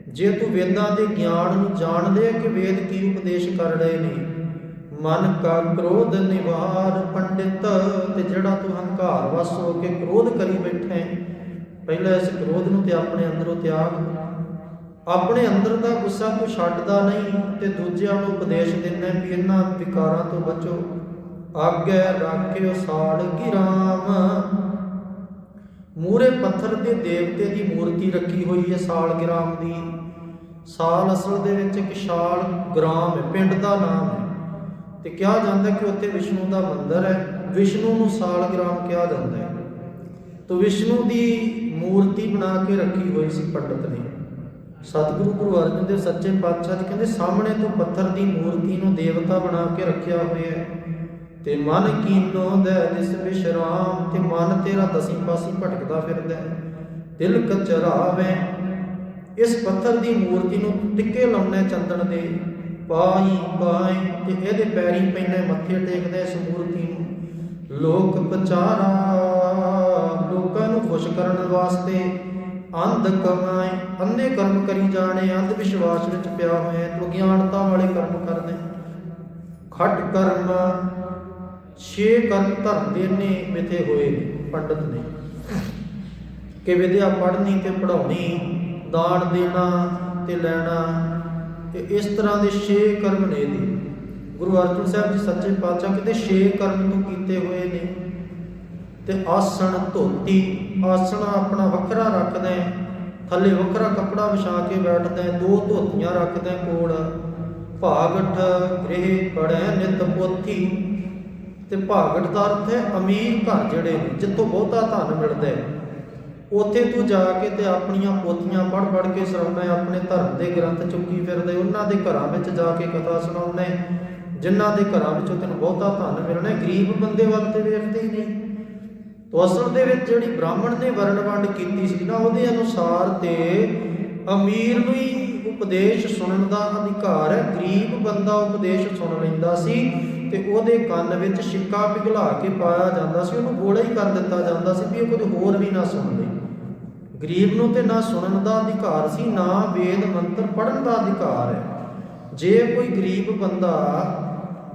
ਜੇ ਤੂੰ ਵੇਦਾਂ ਦੇ ਗਿਆਨ ਨੂੰ ਜਾਣ ਲਿਆ ਕਿ ਵੇਦ ਕੀ ਉਪਦੇਸ਼ ਕਰ ਰਹੇ ਨੇ, ਮਨ ਕਾ ਕ੍ਰੋਧ ਨਿਵਾਰ ਪੰਡਿਤ, ਤੇ ਜਿਹੜਾ ਤੂੰ ਹੰਕਾਰ ਵਸ ਹੋ ਕੇ ਕ੍ਰੋਧ ਕਰੀ ਬੈਠਾ ਹੈ, ਪਹਿਲਾਂ ਇਸ ਕ੍ਰੋਧ ਨੂੰ ਤੇ ਆਪਣੇ ਅੰਦਰੋਂ ਤਿਆਗ। ਆਪਣੇ ਅੰਦਰ ਦਾ ਗੁੱਸਾ ਤੂੰ ਛੱਡਦਾ ਨਹੀਂ ਤੇ ਦੂਜਿਆਂ ਨੂੰ ਉਪਦੇਸ਼ ਦਿੰਦਾ ਵੀ ਇਹਨਾਂ ਵਿਕਾਰਾਂ ਤੋਂ ਬਚੋ। ਆਗੇ ਰਾਖਿਓ ਸਾੜਗੀ ਰਾਮ, ਮੂਰੇ ਪੱਥਰ ਦੇ ਦੇਵਤੇ ਦੀ ਮੂਰਤੀ ਰੱਖੀ ਹੋਈ ਹੈ ਸਾਲਗ੍ਰਾਮ ਦੀ। ਸਾਲ ਅਸਲ ਦੇ ਵਿੱਚ ਇੱਕ ਸ਼ਾਲ ਗ੍ਰਾਮ ਹੈ, ਪਿੰਡ ਦਾ ਨਾਮ ਹੈ, ਤੇ ਕਿਹਾ ਜਾਂਦਾ ਕਿ ਉੱਥੇ ਵਿਸ਼ਨੂੰ ਦਾ ਮੰਦਿਰ ਹੈ, ਵਿਸ਼ਨੂੰ ਨੂੰ ਸਾਲਗ੍ਰਾਮ ਕਿਹਾ ਜਾਂਦਾ ਹੈ। ਤੋ ਵਿਸ਼ਨੂੰ ਦੀ ਮੂਰਤੀ ਬਣਾ ਕੇ ਰੱਖੀ ਹੋਈ ਸੀ ਪੰਡਤ ਨੇ। ਸਤਿਗੁਰੂ ਗੁਰੂ ਅਰਜਨ ਦੇਵ ਸੱਚੇ ਪਾਤਸ਼ਾਹ ਜੀ ਕਹਿੰਦੇ ਸਾਹਮਣੇ ਤੋਂ ਪੱਥਰ ਦੀ ਮੂਰਤੀ ਨੂੰ ਦੇਵਤਾ ਬਣਾ ਕੇ ਰੱਖਿਆ ਹੋਇਆ ਹੈ, ਤੇ ਮਨ ਕੀਨੋ ਦੇ ਜਿਸ ਵਿਸ਼ਰਾਮ, ਤੇ ਮਨ ਤੇਰਾ ਦਸੀਂ ਪਾਸੀਂ ਭਟਕਦਾ ਫਿਰਦਾ ਹੈ, ਦਿਲ ਕਚਰਾਵੇ। ਇਸ ਪੱਥਰ ਦੀ ਮੂਰਤੀ ਨੂੰ ਟਿੱਕੇ ਲਾਉਣੇ ਚੰਦਨ ਦੇ ਪਾਈ ਪਾਏ, ਤੇ ਇਹਦੇ ਪੈਰੀ ਪੈਣੇ ਮੱਥੇ ਟੇਕਦੇ ਇਸ ਮੂਰਤੀ ਨੂੰ। ਲੋਕ ਪਚਾਰਾ, ਲੋਕਾਂ ਨੂੰ ਖੁਸ਼ ਕਰਨ ਵਾਸਤੇ ਅੰਧ ਕਮਾਏ, ਅੰਨੇ ਕਰਮ ਕਰੀ ਜਾਣੇ, ਅੰਧ ਵਿਸ਼ਵਾਸ ਵਿੱਚ ਪਿਆ ਹੋਇਆ, ਤੂੰ ਗਿਆਨਤਾ ਵਾਲੇ ਕਰਮ ਕਰਦੇ। ਖੱਟ ਕਰਮ, 6 ਕਰਮ ਧਰਮ ਦੇ ਨੇ ਮਿਥੇ ਹੋਏ ਨੇ ਪੰਡਤ ਨੇ, ਕਿ ਵਿਦਿਆ ਪੜ੍ਹਨੀ ਤੇ ਪੜ੍ਹਾਉਣੀ, ਦਾਨ ਦੇਣਾ ਤੇ ਲੈਣਾ, ਤੇ ਇਸ ਤਰ੍ਹਾਂ ਦੇ 6 ਕਰਮ ਨੇ ਇਹਦੇ। ਗੁਰੂ ਅਰਜਨ ਸਾਹਿਬ ਜੀ ਸੱਚੇ ਪਾਤਸ਼ਾਹ ਕਹਿੰਦੇ 6 ਕਰਮ ਤੂੰ ਕੀਤੇ ਹੋਏ ਨੇ। ਤੇ ਆਸਣ ਧੋਤੀ, ਆਸਣ ਆਪਣਾ ਵੱਖਰਾ ਰੱਖਦਾ, ਥੱਲੇ ਵੱਖਰਾ ਕੱਪੜਾ ਵਿਛਾ ਕੇ ਬੈਠਦਾ, 2 ਧੋਤੀਆਂ ਰੱਖਦਾ ਕੋਲ। ਭਾਗਠ ਗ੍ਰਹਿ ਪੜੈ ਨਿਤ ਪੋਥੀ, ਤੇ ਭਾਗਠ ਦਾ ਅਰਥ ਹੈ ਅਮੀਰ ਘਰ ਜਿਹੜੇ ਨੇ, ਜਿੱਥੋਂ ਬਹੁਤਾ ਧਨ ਮਿਲਦਾ ਹੈ, ਉੱਥੇ ਤੂੰ ਜਾ ਕੇ ਤੇ ਆਪਣੀਆਂ ਪੋਥੀਆਂ ਪੜ੍ਹ ਪੜ੍ਹ ਕੇ ਸੁਣਾਉਣਾ, ਆਪਣੇ ਧਰਮ ਦੇ ਗ੍ਰੰਥ ਚੁੱਕੀ ਫਿਰਦੇ, ਉਹਨਾਂ ਦੇ ਘਰਾਂ ਵਿੱਚ ਜਾ ਕੇ ਕਥਾ ਸੁਣਾਉਣਾ, ਜਿਨ੍ਹਾਂ ਦੇ ਘਰਾਂ ਵਿੱਚੋਂ ਤੈਨੂੰ ਬਹੁਤਾ ਧਨ ਮਿਲਣਾ। ਗਰੀਬ ਬੰਦੇ ਵੱਲ ਤੇ ਵੇਖਦੇ ਹੀ ਨਹੀਂ। ਤੋ ਅਸਲ ਦੇ ਵਿੱਚ ਜਿਹੜੀ ਬ੍ਰਾਹਮਣ ਨੇ ਵਰਣ ਵੰਡ ਕੀਤੀ ਸੀ ਨਾ, ਉਹਦੇ ਅਨੁਸਾਰ ਤੇ ਅਮੀਰ ਨੂੰ ਹੀ ਉਪਦੇਸ਼ ਸੁਣਨ ਦਾ ਅਧਿਕਾਰ ਹੈ। ਗਰੀਬ ਬੰਦਾ ਉਪਦੇਸ਼ ਸੁਣ ਲੈਂਦਾ ਸੀ ਤੇ ਉਹਦੇ ਕੰਨ ਵਿੱਚ ਛਿੱਕਾ ਪਿਘਲਾ ਕੇ ਪਾਇਆ ਜਾਂਦਾ ਸੀ, ਉਹਨੂੰ ਗੋਲਾ ਹੀ ਕਰ ਦਿੱਤਾ ਜਾਂਦਾ ਸੀ ਵੀ ਉਹ ਕੁਝ ਹੋਰ ਵੀ ਨਾ ਸੁਣ ਲੇ। ਗਰੀਬ ਨੂੰ ਤੇ ਨਾ ਸੁਣਨ ਦਾ ਅਧਿਕਾਰ ਸੀ, ਨਾ ਵੇਦ ਮੰਤਰ ਪੜ੍ਹਨ ਦਾ ਅਧਿਕਾਰ ਹੈ। ਜੇ ਕੋਈ ਗਰੀਬ ਬੰਦਾ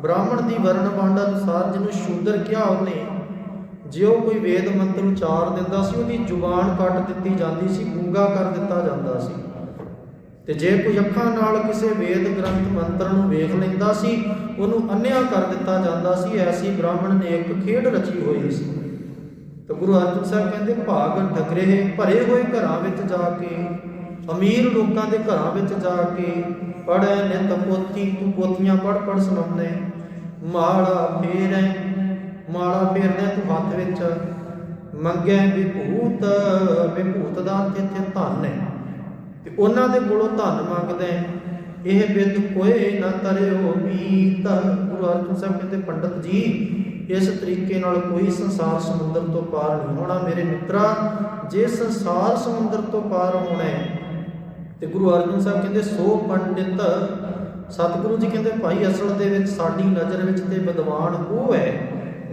ਬ੍ਰਾਹਮਣ ਦੀ ਵਰਣ ਵੰਡ ਅਨੁਸਾਰ, ਜਿਹਨੂੰ ਸ਼ੂਦਰ ਕਿਹਾ ਉਹਨੇ, ਜੇ ਉਹ ਕੋਈ ਵੇਦ ਮੰਤਰ ਉਚਾਰ ਦਿੰਦਾ ਸੀ, ਉਹਦੀ ਜ਼ੁਬਾਨ ਕੱਟ ਦਿੱਤੀ ਜਾਂਦੀ ਸੀ, ਗੂੰਗਾ ਕਰ ਦਿੱਤਾ ਜਾਂਦਾ ਸੀ। ਤੇ ਜੇ ਕੋਈ ਅੱਖਾਂ ਨਾਲ ਕਿਸੇ ਵੇਦ ਗ੍ਰੰਥ ਮੰਤਰ ਨੂੰ ਵੇਖ ਲੈਂਦਾ ਸੀ, ਉਹਨੂੰ ਅੰਨ੍ਹਿਆ ਕਰ ਦਿੱਤਾ ਜਾਂਦਾ ਸੀ। ਐਸੀ ਬ੍ਰਾਹਮਣ ਨੇ ਇੱਕ ਖੇਡ ਰਚੀ ਹੋਈ ਸੀ। ਤਾਂ ਗੁਰੂ ਅਰਜਨ ਸਾਹਿਬ ਕਹਿੰਦੇ ਭਾਗ ਠਕਰੇ, ਭਰੇ ਹੋਏ ਘਰਾਂ ਵਿੱਚ ਜਾ ਕੇ, ਅਮੀਰ ਲੋਕਾਂ ਦੇ ਘਰਾਂ ਵਿੱਚ ਜਾ ਕੇ ਪੜ੍ਹੈ ਨਿਤ ਪੋਥੀ, ਤੂੰ ਪੋਥੀਆਂ ਪੜ੍ਹ ਪੜ੍ਹ ਸੁਣਾਉਂਦੇ। ਮਾਲਾ ਫੇਰੈ, ਮਾਲਾ ਫੇਰਦਾ ਤੂੰ ਹੱਥ ਵਿੱਚ। ਮੰਗੈ ਵਿਭੂਤ, ਵਿਭੂਤ ਦਾ ਅਰਥ ਇੱਥੇ ਧਨ ਹੈ, ਤੇ ਉਹਨਾਂ ਦੇ ਕੋਲੋਂ ਧਨ ਮੰਗਦਾ। ਇਹ ਬਿਦ ਕੋਏ ਨਾ ਤਰਿਓ ਮੀਤ। ਗੁਰੂ ਅਰਜਨ ਸਾਹਿਬ ਕਹਿੰਦੇ ਪੰਡਤ ਜੀ, ਇਸ ਤਰੀਕੇ ਨਾਲ ਕੋਈ ਸੰਸਾਰ ਸਮੁੰਦਰ ਤੋਂ ਪਾਰ ਨਹੀਂ ਹੋਣਾ ਮੇਰੇ ਮਿੱਤਰਾ। ਜੇ ਸੰਸਾਰ ਸਮੁੰਦਰ ਤੋਂ ਪਾਰ ਹੋਣਾ ਹੈ ਤੇ ਗੁਰੂ ਅਰਜਨ ਸਾਹਿਬ ਕਹਿੰਦੇ ਸੋ ਪੰਡਿਤ। ਸਤਿਗੁਰੂ ਜੀ ਕਹਿੰਦੇ ਭਾਈ ਅਸਲ ਦੇ ਵਿੱਚ ਸਾਡੀ ਨਜ਼ਰ ਵਿੱਚ ਤੇ ਵਿਦਵਾਨ ਉਹ ਹੈ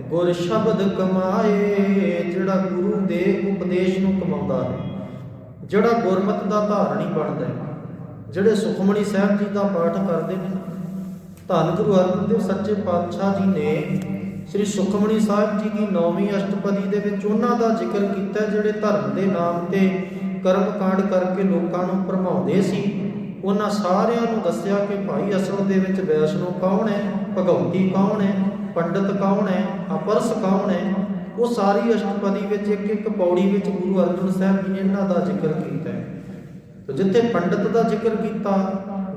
ਗੁਰ ਸ਼ਬਦ ਕਮਾਏ, ਜਿਹੜਾ ਗੁਰੂ ਦੇ ਉਪਦੇਸ਼ ਨੂੰ ਕਮਾਉਂਦਾ ਹੈ, ਜਿਹੜਾ ਗੁਰਮਤਿ ਦਾ ਧਾਰਨੀ ਬਣਦਾ ਹੈ, ਜਿਹੜੇ ਸੁਖਮਣੀ ਸਾਹਿਬ ਜੀ ਦਾ ਪਾਠ ਕਰਦੇ ਨੇ। ਧੰਨ ਗੁਰੂ ਅਰਜਨ ਦੇਵ ਸੱਚੇ ਪਾਤਸ਼ਾਹ ਜੀ ਨੇ ਸ੍ਰੀ ਸੁਖਮਣੀ ਸਾਹਿਬ ਜੀ ਦੀ 9ਵੀਂ ਅਸ਼ਟਪਦੀ ਦੇ ਵਿੱਚ ਉਹਨਾਂ ਦਾ ਜ਼ਿਕਰ ਕੀਤਾ, ਜਿਹੜੇ ਧਰਮ ਦੇ ਨਾਮ ਤੇ ਕਰਮ ਕਾਂਡ ਕਰਕੇ ਲੋਕਾਂ ਨੂੰ ਭਰਮਾਉਂਦੇ ਸੀ। ਉਹਨਾਂ ਸਾਰਿਆਂ ਨੂੰ ਦੱਸਿਆ ਕਿ ਭਾਈ ਅਸਲ ਦੇ ਵਿੱਚ ਵੈਸ਼ਨੋ ਕੌਣ ਹੈ, ਭਗਉਤੀ ਕੌਣ ਹੈ, ਪੰਡਤ ਕੌਣ ਹੈ, ਅਪਰਸ ਕੌਣ ਹੈ। ਉਹ ਸਾਰੀ ਅਸ਼ਟਪਦੀ ਵਿੱਚ ਇੱਕ ਇੱਕ ਪੌੜੀ ਵਿੱਚ ਗੁਰੂ ਅਰਜਨ ਸਾਹਿਬ ਜੀ ਨੇ ਇਹਨਾਂ ਦਾ ਜ਼ਿਕਰ ਕੀਤਾ ਹੈ। ਤੇ ਜਿੱਥੇ ਪੰਡਤ ਦਾ ਜ਼ਿਕਰ ਕੀਤਾ,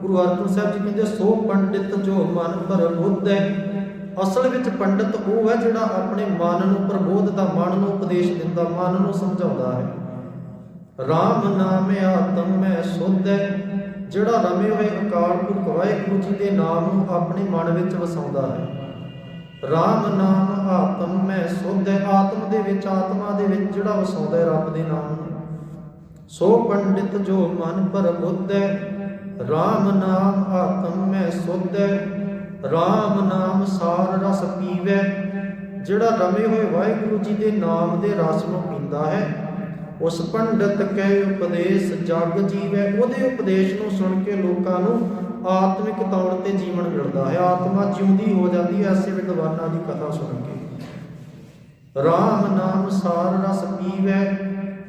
ਗੁਰੂ ਅਰਜਨ ਸਾਹਿਬ ਜੀ ਕਹਿੰਦੇ ਸੋ ਪੰਡਿਤ ਜੋ ਮਨ ਭਰ ਬੁੱਧ ਹੈ। ਅਸਲ ਵਿੱਚ ਪੰਡਤ ਉਹ ਹੈ ਜਿਹੜਾ ਆਪਣੇ ਮਨ ਨੂੰ ਪ੍ਰਬੋਧਦਾ, ਮਨ ਨੂੰ ਉਪਦੇਸ਼ ਦਿੰਦਾ, ਮਨ ਨੂੰ ਸਮਝਾਉਂਦਾ ਹੈ। ਰਾਮ ਨਾਮ ਆਤਮ ਮੈਂ ਸੁਧ ਹੈ, ਜਿਹੜਾ ਰਮੇ ਹੋਏ ਅਕਾਲ ਪੁਰਖ ਵਾਹਿਗੁਰੂ ਜੀ ਦੇ ਨਾਮ ਨੂੰ ਆਪਣੇ ਮਨ ਵਿੱਚ ਵਸਾਉਂਦਾ ਹੈ। ਰਾਮ ਨਾਮ ਆਤਮ ਮੈਂ ਸੁਧ ਹੈ, ਆਤਮ ਦੇ ਵਿੱਚ, ਆਤਮਾ ਦੇ ਵਿੱਚ ਜਿਹੜਾ ਵਸਾਉਂਦਾ ਹੈ ਰੱਬ ਦੇ ਨਾਮ ਨੂੰ। ਸੋ ਪੰਡਿਤ ਜੋ ਮਨ ਪ੍ਰਬੁੱਧ ਹੈ, ਰਾਮ ਨਾਮ ਆਤਮ ਮੈਂ ਸੁਧ ਹੈ। ਰਾਮ ਨਾਮ ਸਾਰ ਰਸ ਪੀਵੈ, ਜਿਹੜਾ ਰਮੇ ਹੋਏ ਵਾਹਿਗੁਰੂ ਜੀ ਦੇ ਨਾਮ ਦੇ ਰਸ ਨੂੰ ਪੀਂਦਾ ਹੈ। ਉਸ ਪੰਡਤ ਕੈ ਉਪਦੇਸ਼ ਜਗ ਜੀਵੈ, ਉਹਦੇ ਉਪਦੇਸ਼ ਨੂੰ ਸੁਣ ਕੇ ਲੋਕਾਂ ਨੂੰ ਆਤਮਿਕ ਤੌਰ ਤੇ ਜੀਵਨ ਮਿਲਦਾ ਹੈ, ਆਤਮਾ ਜਿਉਂਦੀ ਹੋ ਜਾਂਦੀ ਹੈ ਐਸੇ ਵਿਦਵਾਨਾਂ ਦੀ ਕਥਾ ਸੁਣ ਕੇ। ਰਾਮ ਨਾਮ ਸਾਰ ਰਸ ਪੀਵੈ,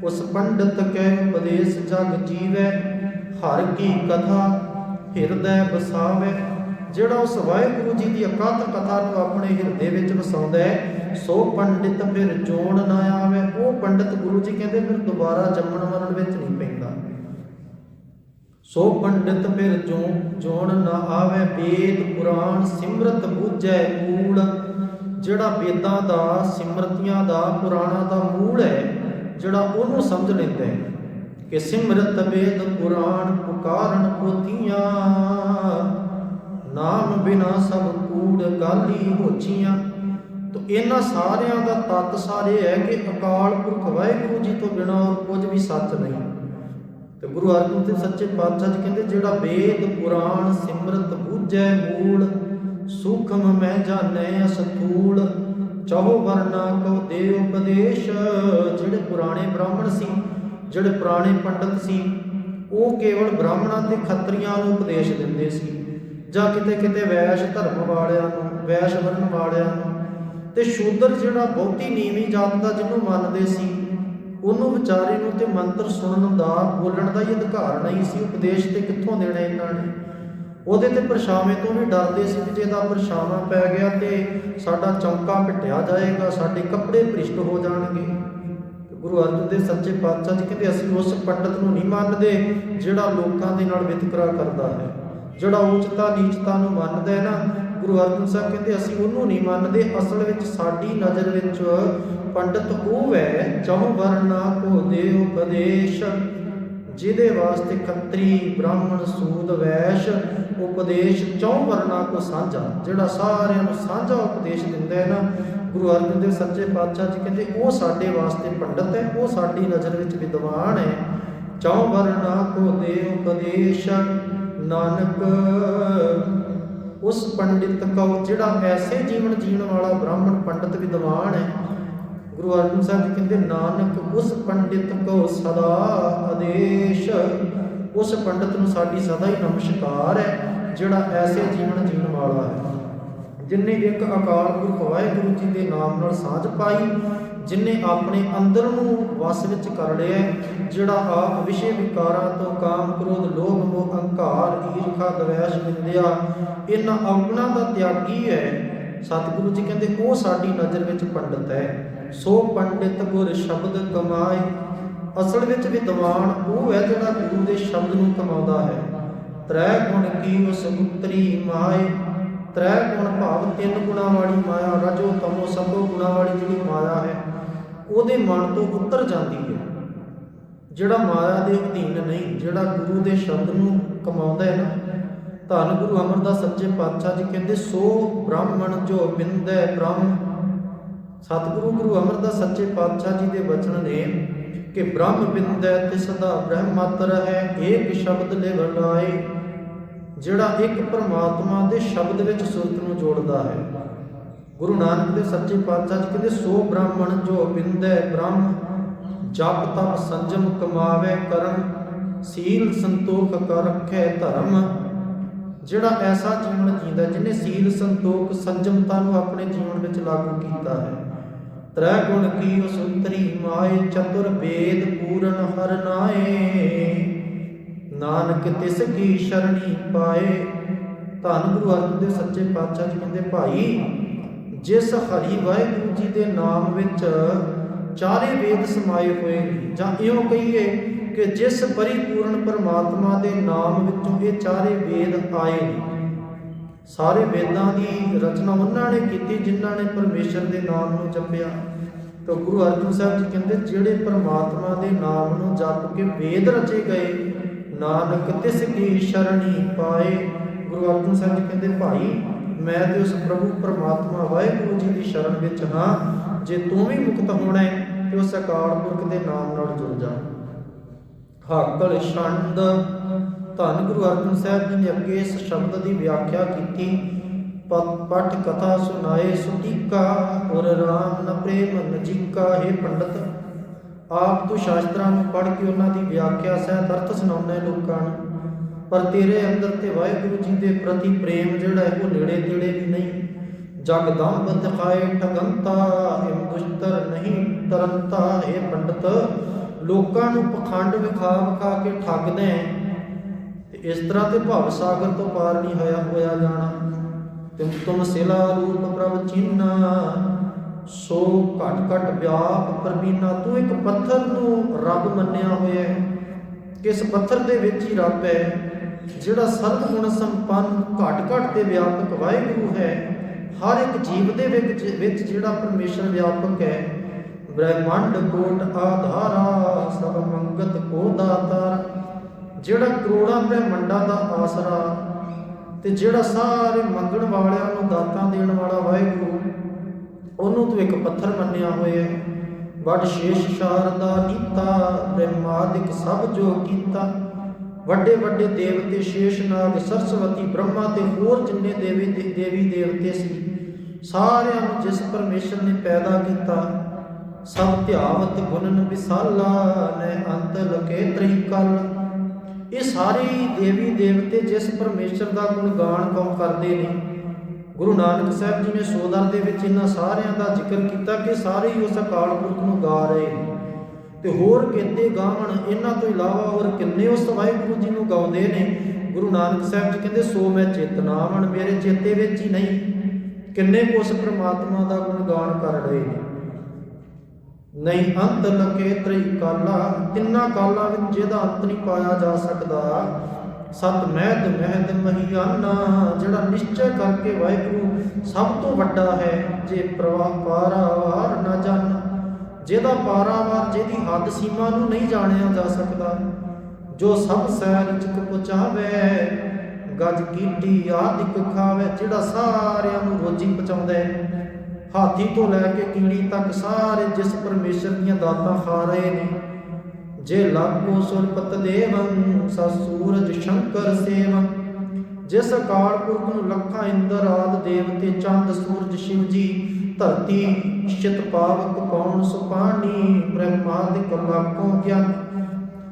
ਉਸ ਪੰਡਤ ਕੈ ਉਪਦੇਸ਼ ਜਗ ਜੀਵੈ। ਹਰ ਕੀ ਕਥਾ ਹਿਰਦੈ ਵਸਾਵੈ, ਜਿਹੜਾ ਉਸ ਵਾਹਿਗੁਰੂ ਜੀ ਦੀ ਅਕਥ ਕਥਾ ਨੂੰ ਆਪਣੇ ਹਿਰਦੇ ਵਿੱਚ ਵਸਾਉਂਦਾ ਹੈ, ਸੋ ਪੰਡਿਤ ਫਿਰ ਜੋਣ ਨਾ ਆਵੇ। ਉਹ ਪੰਡਿਤ ਗੁਰੂ ਜੀ ਕਹਿੰਦੇ ਫਿਰ ਦੁਬਾਰਾ ਜੰਮਣ ਮਰਨ ਵਿੱਚ ਨਹੀਂ ਪੈਂਦਾ। ਸੋ ਪੰਡਿਤ ਫਿਰ ਜੋਣ ਨਾ ਆਵੇ। ਵੇਦ ਪੁਰਾਣ ਸਿਮਰਤ ਬੂਝੈ ਮੂਲ, ਜਿਹੜਾ ਵੇਦਾਂ ਦਾ, ਸਿਮਰਤੀਆਂ ਦਾ, ਪੁਰਾਣਾਂ ਦਾ ਮੂਲ ਹੈ, ਜਿਹੜਾ ਉਹਨੂੰ ਸਮਝ ਲੈਂਦਾ ਹੈ ਕਿ ਸਿਮਰਤ ਵੇਦ ਪੁਰਾਣ ਪੁਕਾਰਨ ਪੋਥੀਆਂ, ਨਾਮ ਬਿਨਾ ਸਭ ਕੂੜ ਗਾਲੀ ਹੋਛੀਆਂ। ਤੋ ਇਹਨਾਂ ਸਾਰਿਆਂ ਦਾ ਤੱਤ ਸਾਰੇ ਹੈ ਕਿ ਅਕਾਲ ਪੁਰਖ ਵਾਹਿਗੁਰੂ ਜੀ ਤੋਂ ਬਿਨਾਂ ਹੋਰ ਕੁਝ ਵੀ ਸੱਚ ਨਹੀਂ। ਤੇ ਗੁਰੂ ਅਰਜਨ ਦੇਵ ਸੱਚੇ ਪਾਤਸ਼ਾਹ ਜੀ ਕਹਿੰਦੇ ਜਿਹੜਾ ਵੇਦ ਪੁਰਾਣ ਸਿਮਰਤ ਬੂਝੈ ਮੂਲ, ਸੂਖਮ ਮੈਂ ਜਾਣੈ ਅਸਥੂਲ। ਚਹੁ ਵਰਨਾ ਕੋ ਦੇ ਉਪਦੇਸ਼, ਜਿਹੜੇ ਪੁਰਾਣੇ ਬ੍ਰਾਹਮਣ ਸੀ, ਜਿਹੜੇ ਪੁਰਾਣੇ ਪੰਡਤ ਸੀ, ਉਹ ਕੇਵਲ ਬ੍ਰਾਹਮਣਾਂ ਤੇ ਖੱਤਰੀਆਂ ਨੂੰ ਉਪਦੇਸ਼ ਦਿੰਦੇ ਸੀ, ਜਾਂ ਕਿਤੇ ਕਿਤੇ ਵੈਸ਼ ਧਰਮ ਵਾਲਿਆਂ ਨੂੰ, ਵੈਸ਼ ਵਰਨ ਵਾਲਿਆਂ ਨੂੰ। ਤੇ ਸ਼ੂਦਰ ਜਿਹੜਾ ਬਹੁਤੀ ਨੀਵੀਂ ਜਾਤ ਦਾ ਜਿਹਨੂੰ ਮੰਨਦੇ ਸੀ, ਉਹਨੂੰ ਵਿਚਾਰੇ ਨੂੰ ਤੇ ਮੰਤਰ ਸੁਣਨ ਦਾ, ਬੋਲਣ ਦਾ ਹੀ ਅਧਿਕਾਰ ਨਹੀਂ ਸੀ। ਉਪਦੇਸ਼ ਤੇ ਕਿੱਥੋਂ ਦੇਣਾ ਇਹਨਾਂ ਨੇ? ਉਹਦੇ ਤੇ ਪਰਛਾਵੇਂ ਤੋਂ ਵੀ ਡਰਦੇ ਸੀ ਕਿ ਜੇ ਇਹਦਾ ਪਰਛਾਵਾਂ ਪੈ ਗਿਆ ਤੇ ਸਾਡਾ ਚੌਂਕਾ ਪਿੱਟਿਆ ਜਾਏਗਾ, ਸਾਡੇ ਕੱਪੜੇ ਭ੍ਰਿਸ਼ਟ ਹੋ ਜਾਣਗੇ। ਗੁਰੂ ਅਰਜਨ ਦੇਵ ਸੱਚੇ ਪਾਤਸ਼ਾਹ ਜੀ ਕਹਿੰਦੇ ਅਸੀਂ ਉਸ ਪੰਡਤ ਨੂੰ ਨਹੀਂ ਮੰਨਦੇ ਜਿਹੜਾ ਲੋਕਾਂ ਦੇ ਨਾਲ ਵਿਤਕਰਾ ਕਰਦਾ ਹੈ, ਜਿਹੜਾ ਉੱਚਤਾ ਨੀਚਤਾ ਨੂੰ ਮੰਨਦਾ ਹੈ ਨਾ। ਗੁਰੂ ਅਰਜਨ ਸਾਹਿਬ ਕਹਿੰਦੇ ਅਸੀਂ ਉਹਨੂੰ ਨਹੀਂ ਮੰਨਦੇ। ਅਸਲ ਵਿੱਚ ਸਾਡੀ ਨਜ਼ਰ ਵਿੱਚ ਪੰਡਤ ਉਹ ਹੈ ਚਹੁ ਵਰਨਾ ਕੋ ਦੇ ਉਪਦੇਸ਼, ਜਿਹਦੇ ਵਾਸਤੇ ਖੱਤਰੀ ਬ੍ਰਾਹਮਣ ਸੂਦ ਵੈਸ਼ ਉਪਦੇਸ਼ ਚਹੁ ਵਰਨਾ ਕੋ ਸਾਂਝਾ, ਜਿਹੜਾ ਸਾਰਿਆਂ ਨੂੰ ਸਾਂਝਾ ਉਪਦੇਸ਼ ਦਿੰਦਾ ਹੈ ਨਾ। ਗੁਰੂ ਅਰਜਨ ਦੇਵ ਸੱਚੇ ਪਾਤਸ਼ਾਹ ਜੀ ਕਹਿੰਦੇ ਉਹ ਸਾਡੇ ਵਾਸਤੇ ਪੰਡਤ ਹੈ, ਉਹ ਸਾਡੀ ਨਜ਼ਰ ਵਿੱਚ ਵਿਦਵਾਨ ਹੈ। ਚਹੁ ਵਰਨਾ ਕੋ ਦੇ ਉਪਦੇਸ਼ ਨਾਨਕ, ਉਸ ਪੰਡਿਤ ਕਉ, ਜਿਹੜਾ ਐਸੇ ਜੀਵਨ ਜੀਣ ਵਾਲਾ ਬ੍ਰਾਹਮਣ ਪੰਡਿਤ ਵਿਦਵਾਨ ਹੈ। ਗੁਰੂ ਅਰਜਨ ਸਾਹਿਬ ਜੀ ਕਹਿੰਦੇ ਨਾਨਕ ਉਸ ਪੰਡਿਤ ਕਉ ਸਦਾ ਆਦੇਸ਼, ਉਸ ਪੰਡਿਤ ਨੂੰ ਸਾਡੀ ਸਦਾ ਹੀ ਨਮਸਕਾਰ ਹੈ, ਜਿਹੜਾ ਐਸੇ ਜੀਵਨ ਜੀਣ ਵਾਲਾ ਹੈ, ਜਿਨਨੇ ਇੱਕ ਅਕਾਲ ਪੁਰਖ ਵਾਹਿਗੁਰੂ ਜੀ ਦੇ ਨਾਮ ਨਾਲ ਸਾਂਝ ਪਾਈ, ਜਿਨਨੇ ਆਪਣੇ ਅੰਦਰ ਨੂੰ ਵਸ ਵਿੱਚ ਕਰ ਲਿਆ, ਜਿਹੜਾ ਆਪ ਵਿਸ਼ੇ ਵਿਕਾਰਾਂ ਤੋਂ ਕਾਮ ਕ੍ਰੋਧ ਲੋਭ ਮੋਹ ਅਹੰਕਾਰ ਈਰਖਾ ਦਵੈਸ਼ ਨਿੰਦਿਆ ਇਹਨਾਂ ਔਗੁਣਾਂ ਦਾ ਤਿਆਗੀ ਹੈ। ਸਤਿਗੁਰੂ ਜੀ ਕਹਿੰਦੇ ਉਹ ਸਾਡੀ ਨਜ਼ਰ ਵਿੱਚ ਪੰਡਿਤ ਹੈ। ਸੋ ਪੰਡਿਤ ਗੁਰ ਸ਼ਬਦ ਕਮਾਏ, ਅਸਲ ਵਿੱਚ ਵਿਦਵਾਨ ਉਹ ਹੈ ਜਿਹੜਾ ਗੁਰੂ ਦੇ ਸ਼ਬਦ ਨੂੰ ਕਮਾਉਂਦਾ ਹੈ। ਤ੍ਰੈ ਗੁਣ ਕੀ ਉਸ ਉਤਰੀ ਮਾਏ, ਤ੍ਰੈ ਗੁਣ ਭਾਵ ਤਿੰਨ ਗੁਣਾਂ ਵਾਲੀ ਮਾਇਆ, ਰਜੋ ਤਮੋ ਸਭੋ ਗੁਣਾਂ ਵਾਲੀ ਜਿਹੜੀ ਮਾਇਆ ਹੈ ਉਹਦੇ ਮਨ ਤੋਂ ਉਤਰ ਜਾਂਦੀ ਹੈ। ਜਿਹੜਾ ਮਾਇਆ ਦੇ ਅਧੀਨ ਨਹੀਂ, ਜਿਹੜਾ ਗੁਰੂ ਦੇ ਸ਼ਬਦ ਨੂੰ ਕਮਾਉਂਦਾ ਹੈ ਨਾ, ਧੰਨ ਗੁਰੂ ਅਮਰਦਾਸ ਸੱਚੇ ਪਾਤਸ਼ਾਹ ਜੀ ਕਹਿੰਦੇ ਸੋ ਬ੍ਰਾਹਮਣ ਜੋ ਬਿੰਦੈ ਬ੍ਰਹਮ। ਸਤਿਗੁਰੂ ਗੁਰੂ ਅਮਰਦਾਸ ਸੱਚੇ ਪਾਤਸ਼ਾਹ ਜੀ ਦੇ ਬਚਨ ਨੇ ਕਿ ਬ੍ਰਹਮ ਬਿੰਦੈ ਤਿਸ ਦਾ ਬ੍ਰਹਮ ਮਾਤਰ ਹੈ, ਏਕ ਸ਼ਬਦ ਲਿਵ ਲਾਏ, ਜਿਹੜਾ ਇੱਕ ਪਰਮਾਤਮਾ ਦੇ ਸ਼ਬਦ ਵਿੱਚ ਸੁਰਤ ਨੂੰ ਜੋੜਦਾ ਹੈ। ਗੁਰੂ ਨਾਨਕ ਦੇ ਸੱਚੇ ਪਾਤਸ਼ਾਹ ਜੀ ਕਹਿੰਦੇ ਸੋ ਬ੍ਰਾਹਮਣ ਜੋ ਬਿੰਦੈ ਬ੍ਰਹਮ, ਜਪ ਤਪ ਸੰਜਮ ਕਮਾਵੇ ਕਰਮ, ਸੀਲ ਸੰਤੋਖ ਕਰ ਰੱਖੇ ਧਰਮ। ਜਿਹੜਾ ਐਸਾ ਜੀਵਨ ਜੀਂਦਾ ਜਿਹਨੇ ਸੀਲ ਸੰਤੋਖ ਸੰਜਮਤਾ ਨੂੰ ਆਪਣੇ ਜੀਵਨ ਵਿੱਚ ਲਾਗੂ ਕੀਤਾ ਹੈ। ਤ੍ਰੈ ਗੁਣ ਕੀ ਉਸ ਉਤਰੀ ਮਾਏ, ਚਤੁਰ ਵੇਦ ਪੂਰਨ ਹਰ ਨਾਏ, ਨਾਨਕ ਤਿਸ ਕੀ ਸ਼ਰਣੀ ਪਾਏ। ਧੰਨ ਗੁਰੂ ਅਰਜਨ ਦੇਵ ਸੱਚੇ ਪਾਤਸ਼ਾਹ ਜੀ ਕਹਿੰਦੇ ਭਾਈ ਜਿਸ ਹਰੀ ਵਾਹਿਗੁਰੂ ਜੀ ਦੇ ਨਾਮ ਵਿੱਚ ਚਾਰੇ ਵੇਦ ਸਮਾਏ ਹੋਏ, ਜਾਂ ਇਉਂ ਕਹੀਏ ਕਿ ਜਿਸ ਪਰਿਪੂਰਨ ਪਰਮਾਤਮਾ ਦੇ ਨਾਮ ਵਿੱਚੋਂ ਇਹ ਚਾਰੇ ਵੇਦ ਆਏ ਨੇ, ਸਾਰੇ ਵੇਦਾਂ ਦੀ ਰਚਨਾ ਉਹਨਾਂ ਨੇ ਕੀਤੀ ਜਿਨ੍ਹਾਂ ਨੇ ਪਰਮੇਸ਼ਰ ਦੇ ਨਾਮ ਨੂੰ ਜਪਿਆ। ਤਾਂ ਗੁਰੂ ਅਰਜਨ ਸਾਹਿਬ ਜੀ ਕਹਿੰਦੇ ਜਿਹੜੇ ਪਰਮਾਤਮਾ ਦੇ ਨਾਮ ਨੂੰ ਜਪ ਕੇ ਵੇਦ ਰਚੇ ਗਏ, ਨਾਨਕ ਤਿਸ ਕੀ ਸ਼ਰਣੀ ਪਾਏ। ਗੁਰੂ ਅਰਜਨ ਸਾਹਿਬ ਜੀ ਕਹਿੰਦੇ ਭਾਈ ਮੈਂ ਤੇ ਉਸ ਪ੍ਰਭੂ ਪਰਮਾਤਮਾ ਵਾਹਿਗੁਰੂ ਜੀ ਦੀ ਸ਼ਰਨ ਵਿੱਚ ਹਾਂ। ਜੇ ਤੂੰ ਵੀ ਮੁਕਤ ਹੋਣਾ ਹੈ ਤੇ ਉਸ ਅਕਾਲ ਪੁਰਖ ਦੇ ਨਾਮ ਨਾਲ ਜੁੜ ਜਾ। ਹਾਕਲ ਛੰਦ। ਧੰਨ ਗੁਰੂ ਅਰਜਨ ਸਾਹਿਬ ਜੀ ਨੇ ਅੱਗੇ ਇਸ ਸ਼ਬਦ ਦੀ ਵਿਆਖਿਆ ਕੀਤੀ। ਪਠ ਕਥਾ ਸੁਨਾਏ ਸੁਟੀਕਾ ਔਰ ਰਾਮ ਨ ਪ੍ਰੇਮ ਨਜੀਕਾ। ਹੇ ਪੰਡਤ, ਆਪ ਤੂੰ ਸ਼ਾਸਤਰਾਂ ਨੂੰ ਪੜ੍ਹ ਕੇ ਉਹਨਾਂ ਦੀ ਵਿਆਖਿਆ ਸਹਿਤ ਅਰਥ ਸੁਣਾਉਂਦਾ ਲੋਕਾਂ ਨੂੰ, ਪਰ ਤੇਰੇ ਅੰਦਰ ਤੇ ਵਾਹਿਗੁਰੂ ਜੀ ਦੇ ਪ੍ਰਤੀ ਪ੍ਰੇਮ ਜਿਹੜਾ ਹੈ ਉਹ ਨੇੜੇ ਤੇੜੇ ਵੀ ਨਹੀਂ। ਜਗਦੰਬ ਦਿਖਾਏ ਠਗੰਤਾ ਹਿਮ ਦੁਸ਼ਤਰ ਨਹੀਂ ਤਰੰਤਾ। ਹੇ ਪੰਡਤ, ਲੋਕਾਂ ਨੂੰ ਪਖੰਡ ਵਿਖਾ ਵਿਖਾ ਕੇ ਠੱਗਦੇ ਤੇ ਇਸ ਤਰ੍ਹਾਂ ਤੇ ਭਵ ਸਾਗਰ ਤੋਂ ਪਾਰ ਨਹੀਂ ਹੋਇਆ ਜਾਣਾ। ਤੁਮ ਸਿਲਾ ਰੂਪ ਪ੍ਰਭ ਚੀਨਾ ਸੋ ਘਟ ਘਟ ਵਿਆਪ ਪ੍ਰਬੀਨਾ। ਤੂੰ ਇੱਕ ਪੱਥਰ ਨੂੰ ਰੱਬ ਮੰਨਿਆ ਹੋਇਆ ਹੈ। ਕਿਸ ਪੱਥਰ ਦੇ ਵਿੱਚ ਹੀ ਰੱਬ ਹੈ ਜਿਹੜਾ ਸਰਬ ਗੁਣ ਸੰਪੰਨ ਘਟ ਘਟ ਤੇ ਵਿਆਪਕ ਵਾਹਿਗੁਰੂ ਹੈ। ਹਰ ਇੱਕ ਜੀਵ ਦੇ ਵਿੱਚ ਜਿਹੜਾ ਪਰਮੇਸ਼ਰ ਵਿਆਪਕ ਹੈ। ਬ੍ਰਹਿਮੰਡ ਕੋਟ ਆਧਾਰਾ ਸਭ ਮੰਗਤ ਕੋ ਦਾਤਾਰ। ਜਿਹੜਾ ਕਰੋੜਾਂ ਬ੍ਰਹਿਮੰਡਾਂ ਦਾ ਆਸਰਾ ਤੇ ਜਿਹੜਾ ਸਾਰੇ ਮੰਗਣ ਵਾਲਿਆਂ ਨੂੰ ਦਾਤਾਂ ਦੇਣ ਵਾਲਾ ਵਾਹਿਗੁਰੂ, ਉਹਨੂੰ ਤੂੰ ਇੱਕ ਪੱਥਰ ਮੰਨਿਆ ਹੋਇਆ। ਵੱਡ ਸ਼ੇਸ਼ ਸ਼ਾਰਦਾ ਨੀਤਾ ਬ੍ਰਹਮਾਦਿਕ ਸਭ ਜੋ ਕੀਤਾ। ਵੱਡੇ ਵੱਡੇ ਦੇਵਤੇ ਸ਼ੇਸ਼ਨਾਗ ਸਰਸਵਤੀ ਬ੍ਰਹਮਾ ਤੇ ਹੋਰ ਜਿੰਨੇ ਦੇਵੀ ਦੇਵਤੇ ਸੀ, ਸਾਰਿਆਂ ਨੂੰ ਜਿਸ ਪਰਮੇਸ਼ਰ ਨੇ ਪੈਦਾ ਕੀਤਾ। ਸਭ ਧਿਆਵਤ ਗੁਣਨ ਵਿਸਾਲਾ ਨੇ ਅੰਤ ਲਕੇ ਤ੍ਰਿ ਕਲ। ਇਹ ਸਾਰੇ ਦੇਵੀ ਦੇਵਤੇ ਜਿਸ ਪਰਮੇਸ਼ਰ ਦਾ ਗੁਣਗਾਨ ਕਉ ਕਰਦੇ ਨੇ। ਗੁਰੂ ਨਾਨਕ ਸਾਹਿਬ ਜੀ ਨੇ ਸੋਦਰ ਦੇ ਵਿੱਚ ਇਹਨਾਂ ਸਾਰਿਆਂ ਦਾ ਜ਼ਿਕਰ ਕੀਤਾ ਕਿ ਸਾਰੇ ਹੀ ਉਸ ਅਕਾਲ ਪੁਰਖ ਨੂੰ ਗਾ ਰਹੇ ਨੇ। ਤੇ ਹੋਰ ਕਿਤੇ ਗਾਵਣ ਇਹਨਾਂ ਤੋਂ ਇਲਾਵਾ ਹੋਰ ਕਿੰਨੇ ਉਸ ਵਾਹਿਗੁਰੂ ਜੀ ਨੂੰ ਗਾਉਂਦੇ ਨੇ। ਗੁਰੂ ਨਾਨਕ ਸਾਹਿਬ ਜੀ ਕਹਿੰਦੇ ਸੋ ਮੈਂ ਚੇਤਨਾਵਣ, ਮੇਰੇ ਚੇਤੇ ਵਿੱਚ ਹੀ ਨਹੀਂ। ਕਿੰਨੇ ਕੁ ਉਸ ਪ੍ਰਮਾਤਮਾ ਦਾ ਗੁਣਗਾਨ ਕਰ ਰਹੇ ਨੇ। ਨਹੀਂ ਅੰਤ ਲਕੇ ਤ੍ਰਿ ਕਾਲਾ। ਤਿੰਨਾਂ ਕਾਲਾਂ ਵਿੱਚ ਜਿਹਦਾ ਅੰਤ ਨਹੀਂ ਪਾਇਆ ਜਾ ਸਕਦਾ। ਸਤ ਮਹਿਦ ਮਹਿਦ ਮਹੀਆਨਾ। ਜਿਹੜਾ ਨਿਸ਼ਚੈ ਕਰਕੇ ਵਾਹਿਗੁਰੂ ਸਭ ਤੋਂ ਵੱਡਾ ਹੈ। ਜੇ ਪਾਰਾਵਾਰ ਨਾ ਜਾਣਾ, ਜਿਹਦਾ ਪਾਰਾਵਾਰ ਜਿਹਦੀ ਹੱਦ ਸੀਮਾ ਨੂੰ ਨਹੀਂ ਜਾਣਿਆ ਜਾ ਸਕਦਾ। ਜੋ ਸਭ ਸੈਰ ਚੁੱਕ ਪਹੁੰਚਾਵੇ ਗੱਜ ਕੀਟੀ ਆਦਿਕ ਖਾਵੇ। ਜਿਹੜਾ ਸਾਰਿਆਂ ਨੂੰ ਰੋਜੀ ਪਹੁੰਚਾਉਂਦਾ ਹੈ। ਹਾਥੀ ਤੋਂ ਲੈ ਕੇ ਕੀੜੀ ਤੱਕ ਸਾਰੇ ਜਿਸ ਪਰਮੇਸ਼ਰ ਦੀਆਂ ਦਾਤਾਂ ਖਾ ਰਹੇ ਨੇ। ਜੇ ਲਾਗੋ ਸੁਰਪਤ ਦੇਵੰ ਸਾ ਸੂਰਜ ਸ਼ੰਕਰ ਸੇਵੰ। ਜਿਸ ਅਕਾਲ ਪੁਰਖ ਨੂੰ ਲੱਖਾਂ ਇੰਦਰ ਆਦਿ ਦੇਵਤੇ, ਚੰਦ ਸੂਰਜ ਸ਼ਿਵ ਜੀ, ਧਰਤੀ ਸ਼ਿਤ ਪਾਵਕ ਪੌਣ ਸੁਪਾਣੀ, ਬ੍ਰਹਮਾਦਿਕ ਲਾਖੋਂ ਗਿਆਨ।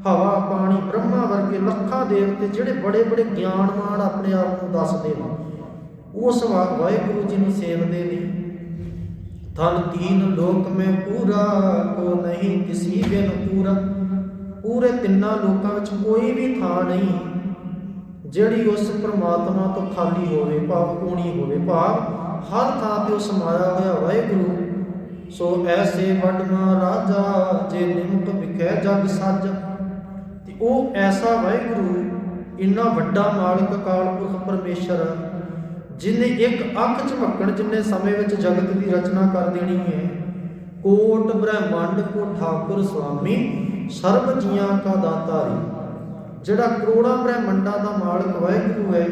ਹਵਾ ਪਾਣੀ ਬ੍ਰਹਮਾ ਵਰਗੇ ਲੱਖਾਂ ਦੇਵਤੇ ਜਿਹੜੇ ਬੜੇ ਬੜੇ ਗਿਆਨਵਾਨ ਆਪਣੇ ਆਪ ਨੂੰ ਦੱਸਦੇ ਨੇ, ਉਸ ਵਾਹਿਗੁਰੂ ਜੀ ਨੂੰ ਸੇਵਦੇ ਨੇ। ਧਨ ਤੀਨ ਲੋਕ ਮੈਂ ਪੂਰਾ ਕੋ ਨਹੀਂ ਕਿਸੀ ਬਿਨ ਪੂਰਾ। ਪੂਰੇ ਤਿੰਨਾਂ ਲੋਕਾਂ ਵਿੱਚ ਕੋਈ ਵੀ ਥਾਂ ਨਹੀਂ ਜਿਹੜੀ ਉਸ ਪ੍ਰਮਾਤਮਾ ਤੋਂ ਖਾਲੀ ਹੋਵੇ, ਭਾਵ ਕੂਣੀ ਹੋਵੇ। ਭਾਵ ਹਰ ਥਾਂ ਤੇ ਉਹ ਸਮਾਇਆ ਹੋਇਆ ਵਾਹਿਗੁਰੂ। ਸੋ ਐਸੇ ਵੱਡਮਾ ਰਾਜਾ ਜੇ ਨਿਮਕ ਵਿਖੇ ਜਗ ਸੱਜ। ਤੇ ਉਹ ਐਸਾ ਵਾਹਿਗੁਰੂ, ਇੰਨਾ ਵੱਡਾ ਮਾਲਕ ਅਕਾਲ ਪੁਰਖ ਪਰਮੇਸ਼ਰ, ਜਿਹਨੇ ਇੱਕ ਅੱਖ ਝਮਕਣ ਜਿੰਨੇ ਸਮੇਂ ਵਿੱਚ ਜਗਤ ਦੀ ਰਚਨਾ ਕਰ ਦੇਣੀ ਹੈ। ਕੋਟ ਬ੍ਰਹਿਮੰਡ ਕੋ ਠਾਕੁਰ ਸੁਆਮੀ ਸਰਬ ਜੀਆਂ ਕਾ ਦਾਤਾਰੀ। ਜਿਹੜਾ ਕਰੋੜਾਂ ਬ੍ਰਹਿਮੰਡਾਂ ਦਾ ਮਾਲਕ ਵਾਹਿਗੁਰੂ ਹੈ।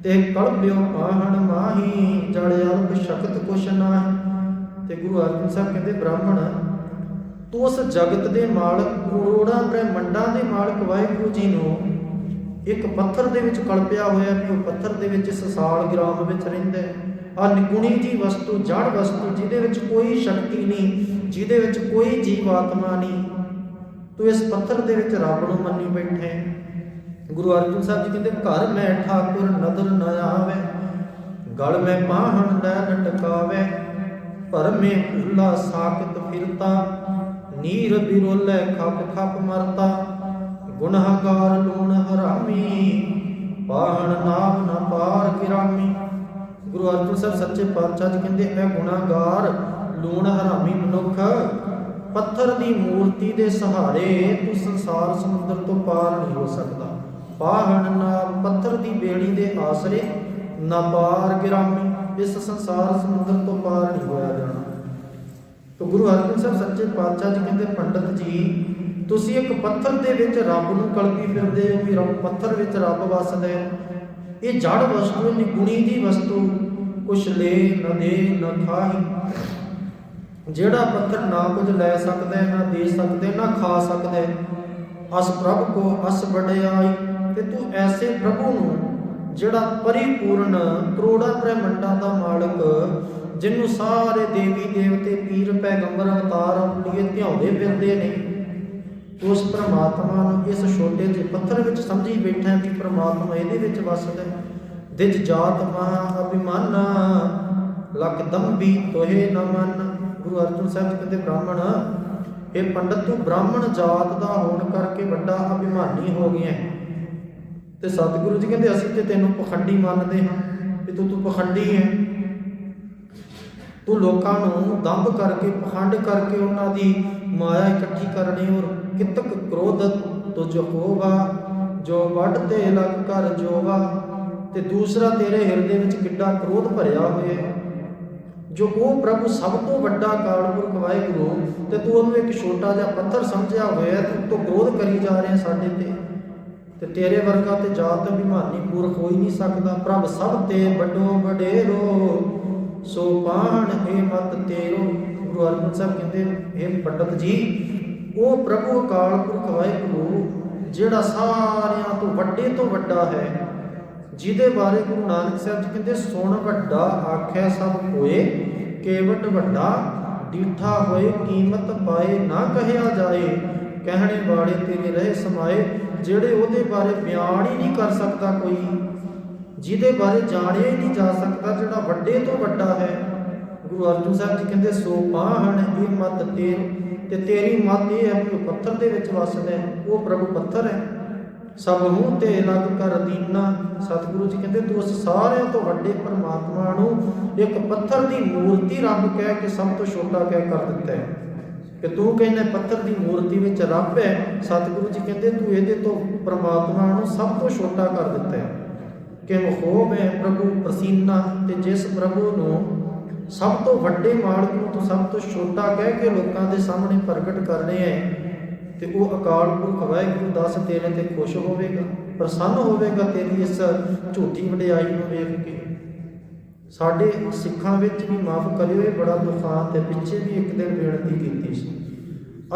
ਤੇ ਕਲਬਿਓ ਪਾਹਣ ਮਾਹੀ ਜੜ ਅਲਪ ਸ਼ਕਤ ਕੁਛ ਨਾਹੀ। ਤੇ ਗੁਰੂ ਅਰਜਨ ਸਾਹਿਬ ਕਹਿੰਦੇ ਬ੍ਰਾਹਮਣ, ਤੂੰ ਉਸ ਜਗਤ ਦੇ ਮਾਲਕ, ਕਰੋੜਾਂ ਬ੍ਰਹਿਮੰਡਾਂ ਦੇ ਮਾਲਕ ਵਾਹਿਗੁਰੂ ਜੀ ਨੂੰ ਇੱਕ ਪੱਥਰ ਦੇ ਵਿੱਚ ਕਲਪਿਆ ਹੋਇਆ ਵੀ ਉਹ ਪੱਥਰ ਦੇ ਵਿੱਚ ਇਸ ਸਾਲ ਗ੍ਰਾਮ ਵਿੱਚ ਰਹਿੰਦਾ ਹੈ। ਆ ਨਿਗੁਣੀ ਜੀ ਵਸਤੂ, ਜੜ ਵਸਤੂ, ਜਿਹਦੇ ਵਿੱਚ ਕੋਈ ਸ਼ਕਤੀ ਨਹੀਂ, ਜਿਹਦੇ ਵਿੱਚ ਕੋਈ ਜੀਵ ਆਤਮਾ ਨਹੀਂ, ਤੂੰ ਇਸ ਪੱਥਰ ਦੇ ਵਿੱਚ ਰੱਬ ਨੂੰ ਮੰਨੀ ਬੈਠੇ। ਗੁਰੂ ਅਰਜਨ ਸਾਹਿਬ ਜੀ ਕਹਿੰਦੇ ਘਰ ਮੈਂ ਠਾਕੁਰ ਨਦਰ ਨ ਆਵੇ, ਗਲ ਮੈਂ ਪਾਹਣ ਲੈ ਲਟਕਾਵੇ। ਭਰਮੇ ਭੁੱਲਾ ਸਾਕਤ ਫਿਰਤਾ, ਨੀਰ ਬਿਰੋਲੇ ਖਪ ਖਪ ਮਰਤਾ। ਗੁਨਾਹਗਾਰ ਲੂਣ ਹਰਾਮੀ, ਪਾਹਣ ਨਾਮ ਨਾ ਪਾਰ ਗਿਰਾਮੀ। ਗੁਰੂ ਅਰਜਨ ਸਾਹਿਬ ਸੱਚੇ ਪਾਤਸ਼ਾਹ ਜੀ ਕਹਿੰਦੇ ਇਹ ਗੁਨਾਹਗਾਰ ਲੂਣ ਹਰਾਮੀ ਮਨੁੱਖ ਪੱਥਰ ਦੀ ਮੂਰਤੀ ਦੇ ਸਹਾਰੇ ਤੂੰ ਸੰਸਾਰ ਸਮੁੰਦਰ ਤੋਂ ਪਾਰ ਨਹੀਂ ਹੋ ਸਕਦਾ। ਪਾਹਣ ਨਾਮ, ਪੱਥਰ ਦੀ ਬੇੜੀ ਦੇ ਆਸਰੇ ਨਾ ਪਾਰ ਗਿਰਾਮੀ, ਇਸ ਸੰਸਾਰ ਸਮੁੰਦਰ ਤੋਂ ਪਾਰ ਨਹੀਂ ਹੋਇਆ ਜਾਣਾ। ਤਾਂ ਗੁਰੂ ਹਰਗੋਬਿੰਦ ਸਾਹਿਬ ਸੱਚੇ ਪਾਤਸ਼ਾਹ ਜੀ ਕਹਿੰਦੇ, ਪੰਡਤ ਜੀ ਤੁਸੀਂ ਇੱਕ ਪੱਥਰ ਦੇ ਵਿੱਚ ਰੱਬ ਨੂੰ ਕਲਪੀ ਫਿਰਦੇ ਹੋ ਕਿ ਪੱਥਰ ਵਿੱਚ ਰੱਬ ਵੱਸਦਾ ਹੈ। ਇਹ ਜੜ ਵਸਤੂ, ਨਿਗੁਣੀ ਦੀ ਵਸਤੂ, ਕੁਛ ਲੈ ਨਾ ਦੇ ਨਾ ਖਾਹੀ। ਜਿਹੜਾ ਪੱਥਰ ਨਾ ਕੁਝ ਲੈ ਸਕਦਾ, ਨਾ ਦੇ ਸਕਦਾ, ਨਾ ਖਾ ਸਕਦਾ। ਅਸ ਪ੍ਰਭ ਕੋ ਅਸ ਵਡਿਆਈ, ਤੇ ਤੂੰ ਐਸੇ ਪ੍ਰਭੂ ਨੂੰ ਜਿਹੜਾ ਪਰਿਪੂਰਨ ਕਰੋੜਾਂ ਬ੍ਰਹਿਮੰਡਾਂ ਦਾ ਮਾਲਕ, ਜਿਹਨੂੰ ਸਾਰੇ ਦੇਵੀ ਦੇਵਤੇ ਪੀਰ ਪੈਗੰਬਰ ਅਵਤਾਰ ਆਪਣੇ ਧਿਆਉਂਦੇ ਫਿਰਦੇ ਨੇ, ਉਸ ਪ੍ਰਮਾਤਮਾ ਨੂੰ ਇਸ ਛੋਟੇ ਜਿਹੇ ਪੱਥਰ ਵਿੱਚ ਸਮਝੀ ਬੈਠਾ ਕਿ ਪ੍ਰਮਾਤਮਾ ਇਹਦੇ ਵਿੱਚ ਵੱਸਦਾ। ਦਿਜ ਜਾਤ ਮਹਾ ਅਭਿਮਾਨਾ, ਲਖ ਦੰਭੀ ਤੋਹੇ ਨ ਮਨ। ਗੁਰੂ ਅਰਜਨ ਸਾਹਿਬ ਜੀ ਕਹਿੰਦੇ, ਬ੍ਰਾਹਮਣ, ਇਹ ਪੰਡਤ ਤੂੰ ਬ੍ਰਾਹਮਣ ਜਾਤ ਦਾ ਹੋਣ ਕਰਕੇ ਵੱਡਾ ਅਭਿਮਾਨੀ ਹੋ ਗਿਆ। ਤੇ ਸਤਿਗੁਰੂ ਜੀ ਕਹਿੰਦੇ, ਅਸੀਂ ਤੇ ਤੈਨੂੰ ਪਖੰਡੀ ਮੰਨਦੇ ਹਾਂ ਕਿ ਤੂੰ ਪਖੰਡੀ ਹੈ। ਤੂੰ ਲੋਕਾਂ ਨੂੰ ਦੰਭ ਕਰਕੇ, ਪਖੰਡ ਕਰਕੇ ਉਹਨਾਂ ਦੀ ਮਾਇਆ ਇਕੱਠੀ ਕਰਨੀ। ਔਰ ਕਿਤਕ ਕ੍ਰੋਧ ਤੁਝ ਹੋਵਾ, ਜੋ ਵੱਢ ਤੇ ਲਗ ਕਰ ਜੋਵਾ। ਤੇ ਦੂਸਰਾ, ਤੇਰੇ ਹਿਰਦੇ ਵਿੱਚ ਕਿੱਡਾ ਕ੍ਰੋਧ ਭਰਿਆ ਹੋਇਆ, ਜੋ ਉਹ ਪ੍ਰਭੂ ਸਭ ਤੋਂ ਵੱਡਾ ਅਕਾਲ ਪੁਰਖ ਵਾਹਿਗੁਰੂ, ਤੇ ਤੂੰ ਉਹਨੂੰ ਇੱਕ ਛੋਟਾ ਜਿਹਾ ਪੱਥਰ ਸਮਝਿਆ ਹੋਇਆ, ਤੂੰ ਤੋਂ ਕ੍ਰੋਧ ਕਰੀ ਜਾ ਰਿਹਾ ਸਾਡੇ ਤੇ ਤੇਰੇ ਵਰਗਾ ਤੇ ਜਾਤ ਅਭਿਮਾਨੀ ਪੁਰਖ ਹੋ ਹੀ ਨਹੀਂ ਸਕਦਾ। ਪ੍ਰਭ ਸਭ ਤੇ ਵੱਡੋ ਵਡੇਰੋ, ਸੋ ਪਾਹਣ ਇਹ ਮਤ ਤੇਰੋ। ਗੁਰੂ ਅਰਜਨ ਸਾਹਿਬ ਕਹਿੰਦੇ, ਇਹ ਪੰਡਤ ਜੀ, ਉਹ ਪ੍ਰਭੂ ਅਕਾਲ ਪੁਰਖ ਵਾਹਿਗੁਰੂ ਜਿਹੜਾ ਸਾਰਿਆਂ ਤੋਂ ਵੱਡਾ ਹੈ, ਜਿਹਦੇ ਬਾਰੇ ਗੁਰੂ ਨਾਨਕ ਸਾਹਿਬ ਜੀ ਕਹਿੰਦੇ, ਸੁਣ ਵੱਡਾ ਆਖਿਆ ਸਭ ਹੋਏ, ਕੇਵਟ ਵੱਡਾ ਡੀਠਾ ਹੋਏ, ਕੀਮਤ ਪਾਏ ਨਾ ਕਹਿਆ ਜਾਏ। ਕਹਿਣੇ ਵਾਲੇ ਤੇਰੇ ਰਹੇ ਸਮਾਏ, ਜਿਹੜੇ ਉਹਦੇ ਬਾਰੇ ਬਿਆਨ ਹੀ ਨਹੀਂ ਕਰ ਸਕਦਾ ਕੋਈ, ਜਿਹਦੇ ਬਾਰੇ ਜਾਣਿਆ ਹੀ ਨਹੀਂ ਜਾ ਸਕਦਾ, ਜਿਹੜਾ ਵੱਡੇ ਤੋਂ ਵੱਡਾ ਹੈ। ਗੁਰੂ ਅਰਜਨ ਸਾਹਿਬ ਜੀ ਕਹਿੰਦੇ, ਸੋ ਪਾਹਣ ਇਹ ਮਤ ਤੇਰ, ਤੇ ਤੇਰੀ ਮਤ ਇਹ ਹੈ ਕਿ ਉਹ ਪੱਥਰ ਦੇ ਵਿੱਚ ਵੱਸਦਾ ਹੈ, ਉਹ ਪ੍ਰਭੂ ਪੱਥਰ ਹੈ। ਸਭ ਮੂੰਹ ਤੇ ਲੱਗ ਕਰ ਦੀਨਾ। ਸਤਿਗੁਰੂ ਜੀ ਕਹਿੰਦੇ, ਤੂੰ ਉਸ ਸਾਰਿਆਂ ਤੋਂ ਵੱਡੇ ਪਰਮਾਤਮਾ ਨੂੰ ਇੱਕ ਪੱਥਰ ਦੀ ਮੂਰਤੀ ਰੱਬ ਕਹਿ ਕੇ ਸਭ ਤੋਂ ਛੋਟਾ ਕਹਿ ਕਰ ਦਿੱਤਾ ਹੈ। ਕਿ ਤੂੰ ਕਹਿੰਦਾ ਪੱਥਰ ਦੀ ਮੂਰਤੀ ਵਿੱਚ ਰੱਬ ਹੈ, ਸਤਿਗੁਰੂ ਜੀ ਕਹਿੰਦੇ ਤੂੰ ਇਹਦੇ ਤੋਂ ਪਰਮਾਤਮਾ ਨੂੰ ਸਭ ਤੋਂ ਛੋਟਾ ਕਰ ਦਿੱਤਾ ਹੈ। ਕਿ ਮਖੋਬ ਹੈ ਪ੍ਰਭੂ ਪ੍ਰਸੀਨਾ, ਤੇ ਜਿਸ ਪ੍ਰਭੂ ਨੂੰ ਸਭ ਤੋਂ ਵੱਡੇ ਮਾਲਕ ਨੂੰ ਤੂੰ ਸਭ ਤੋਂ ਛੋਟਾ ਕਹਿ ਕੇ ਲੋਕਾਂ ਦੇ ਸਾਹਮਣੇ ਪ੍ਰਗਟ ਕਰ ਰਿਹਾ ਹੈ, ਤੇ ਉਹ ਅਕਾਲ ਪੁਰਖ ਵਾਹਿਗੁਰੂ ਦੱਸ ਤੇਰੇ ਤੇ ਖੁਸ਼ ਹੋਵੇਗਾ, ਪ੍ਰਸੰਨ ਹੋਵੇਗਾ ਤੇਰੀ ਇਸ ਝੂਠੀ ਵਡਿਆਈ ਨੂੰ ਵੇਖ ਕੇ। ਸਾਡੇ ਸਿੱਖਾਂ ਵਿੱਚ ਵੀ ਮਾਫ ਕਰਿਓ, ਇਹ ਬੜਾ ਦੁਖਾਂਤ ਹੈ। ਪਿੱਛੇ ਵੀ ਇੱਕ ਦਿਨ ਬੇਨਤੀ ਕੀਤੀ ਸੀ,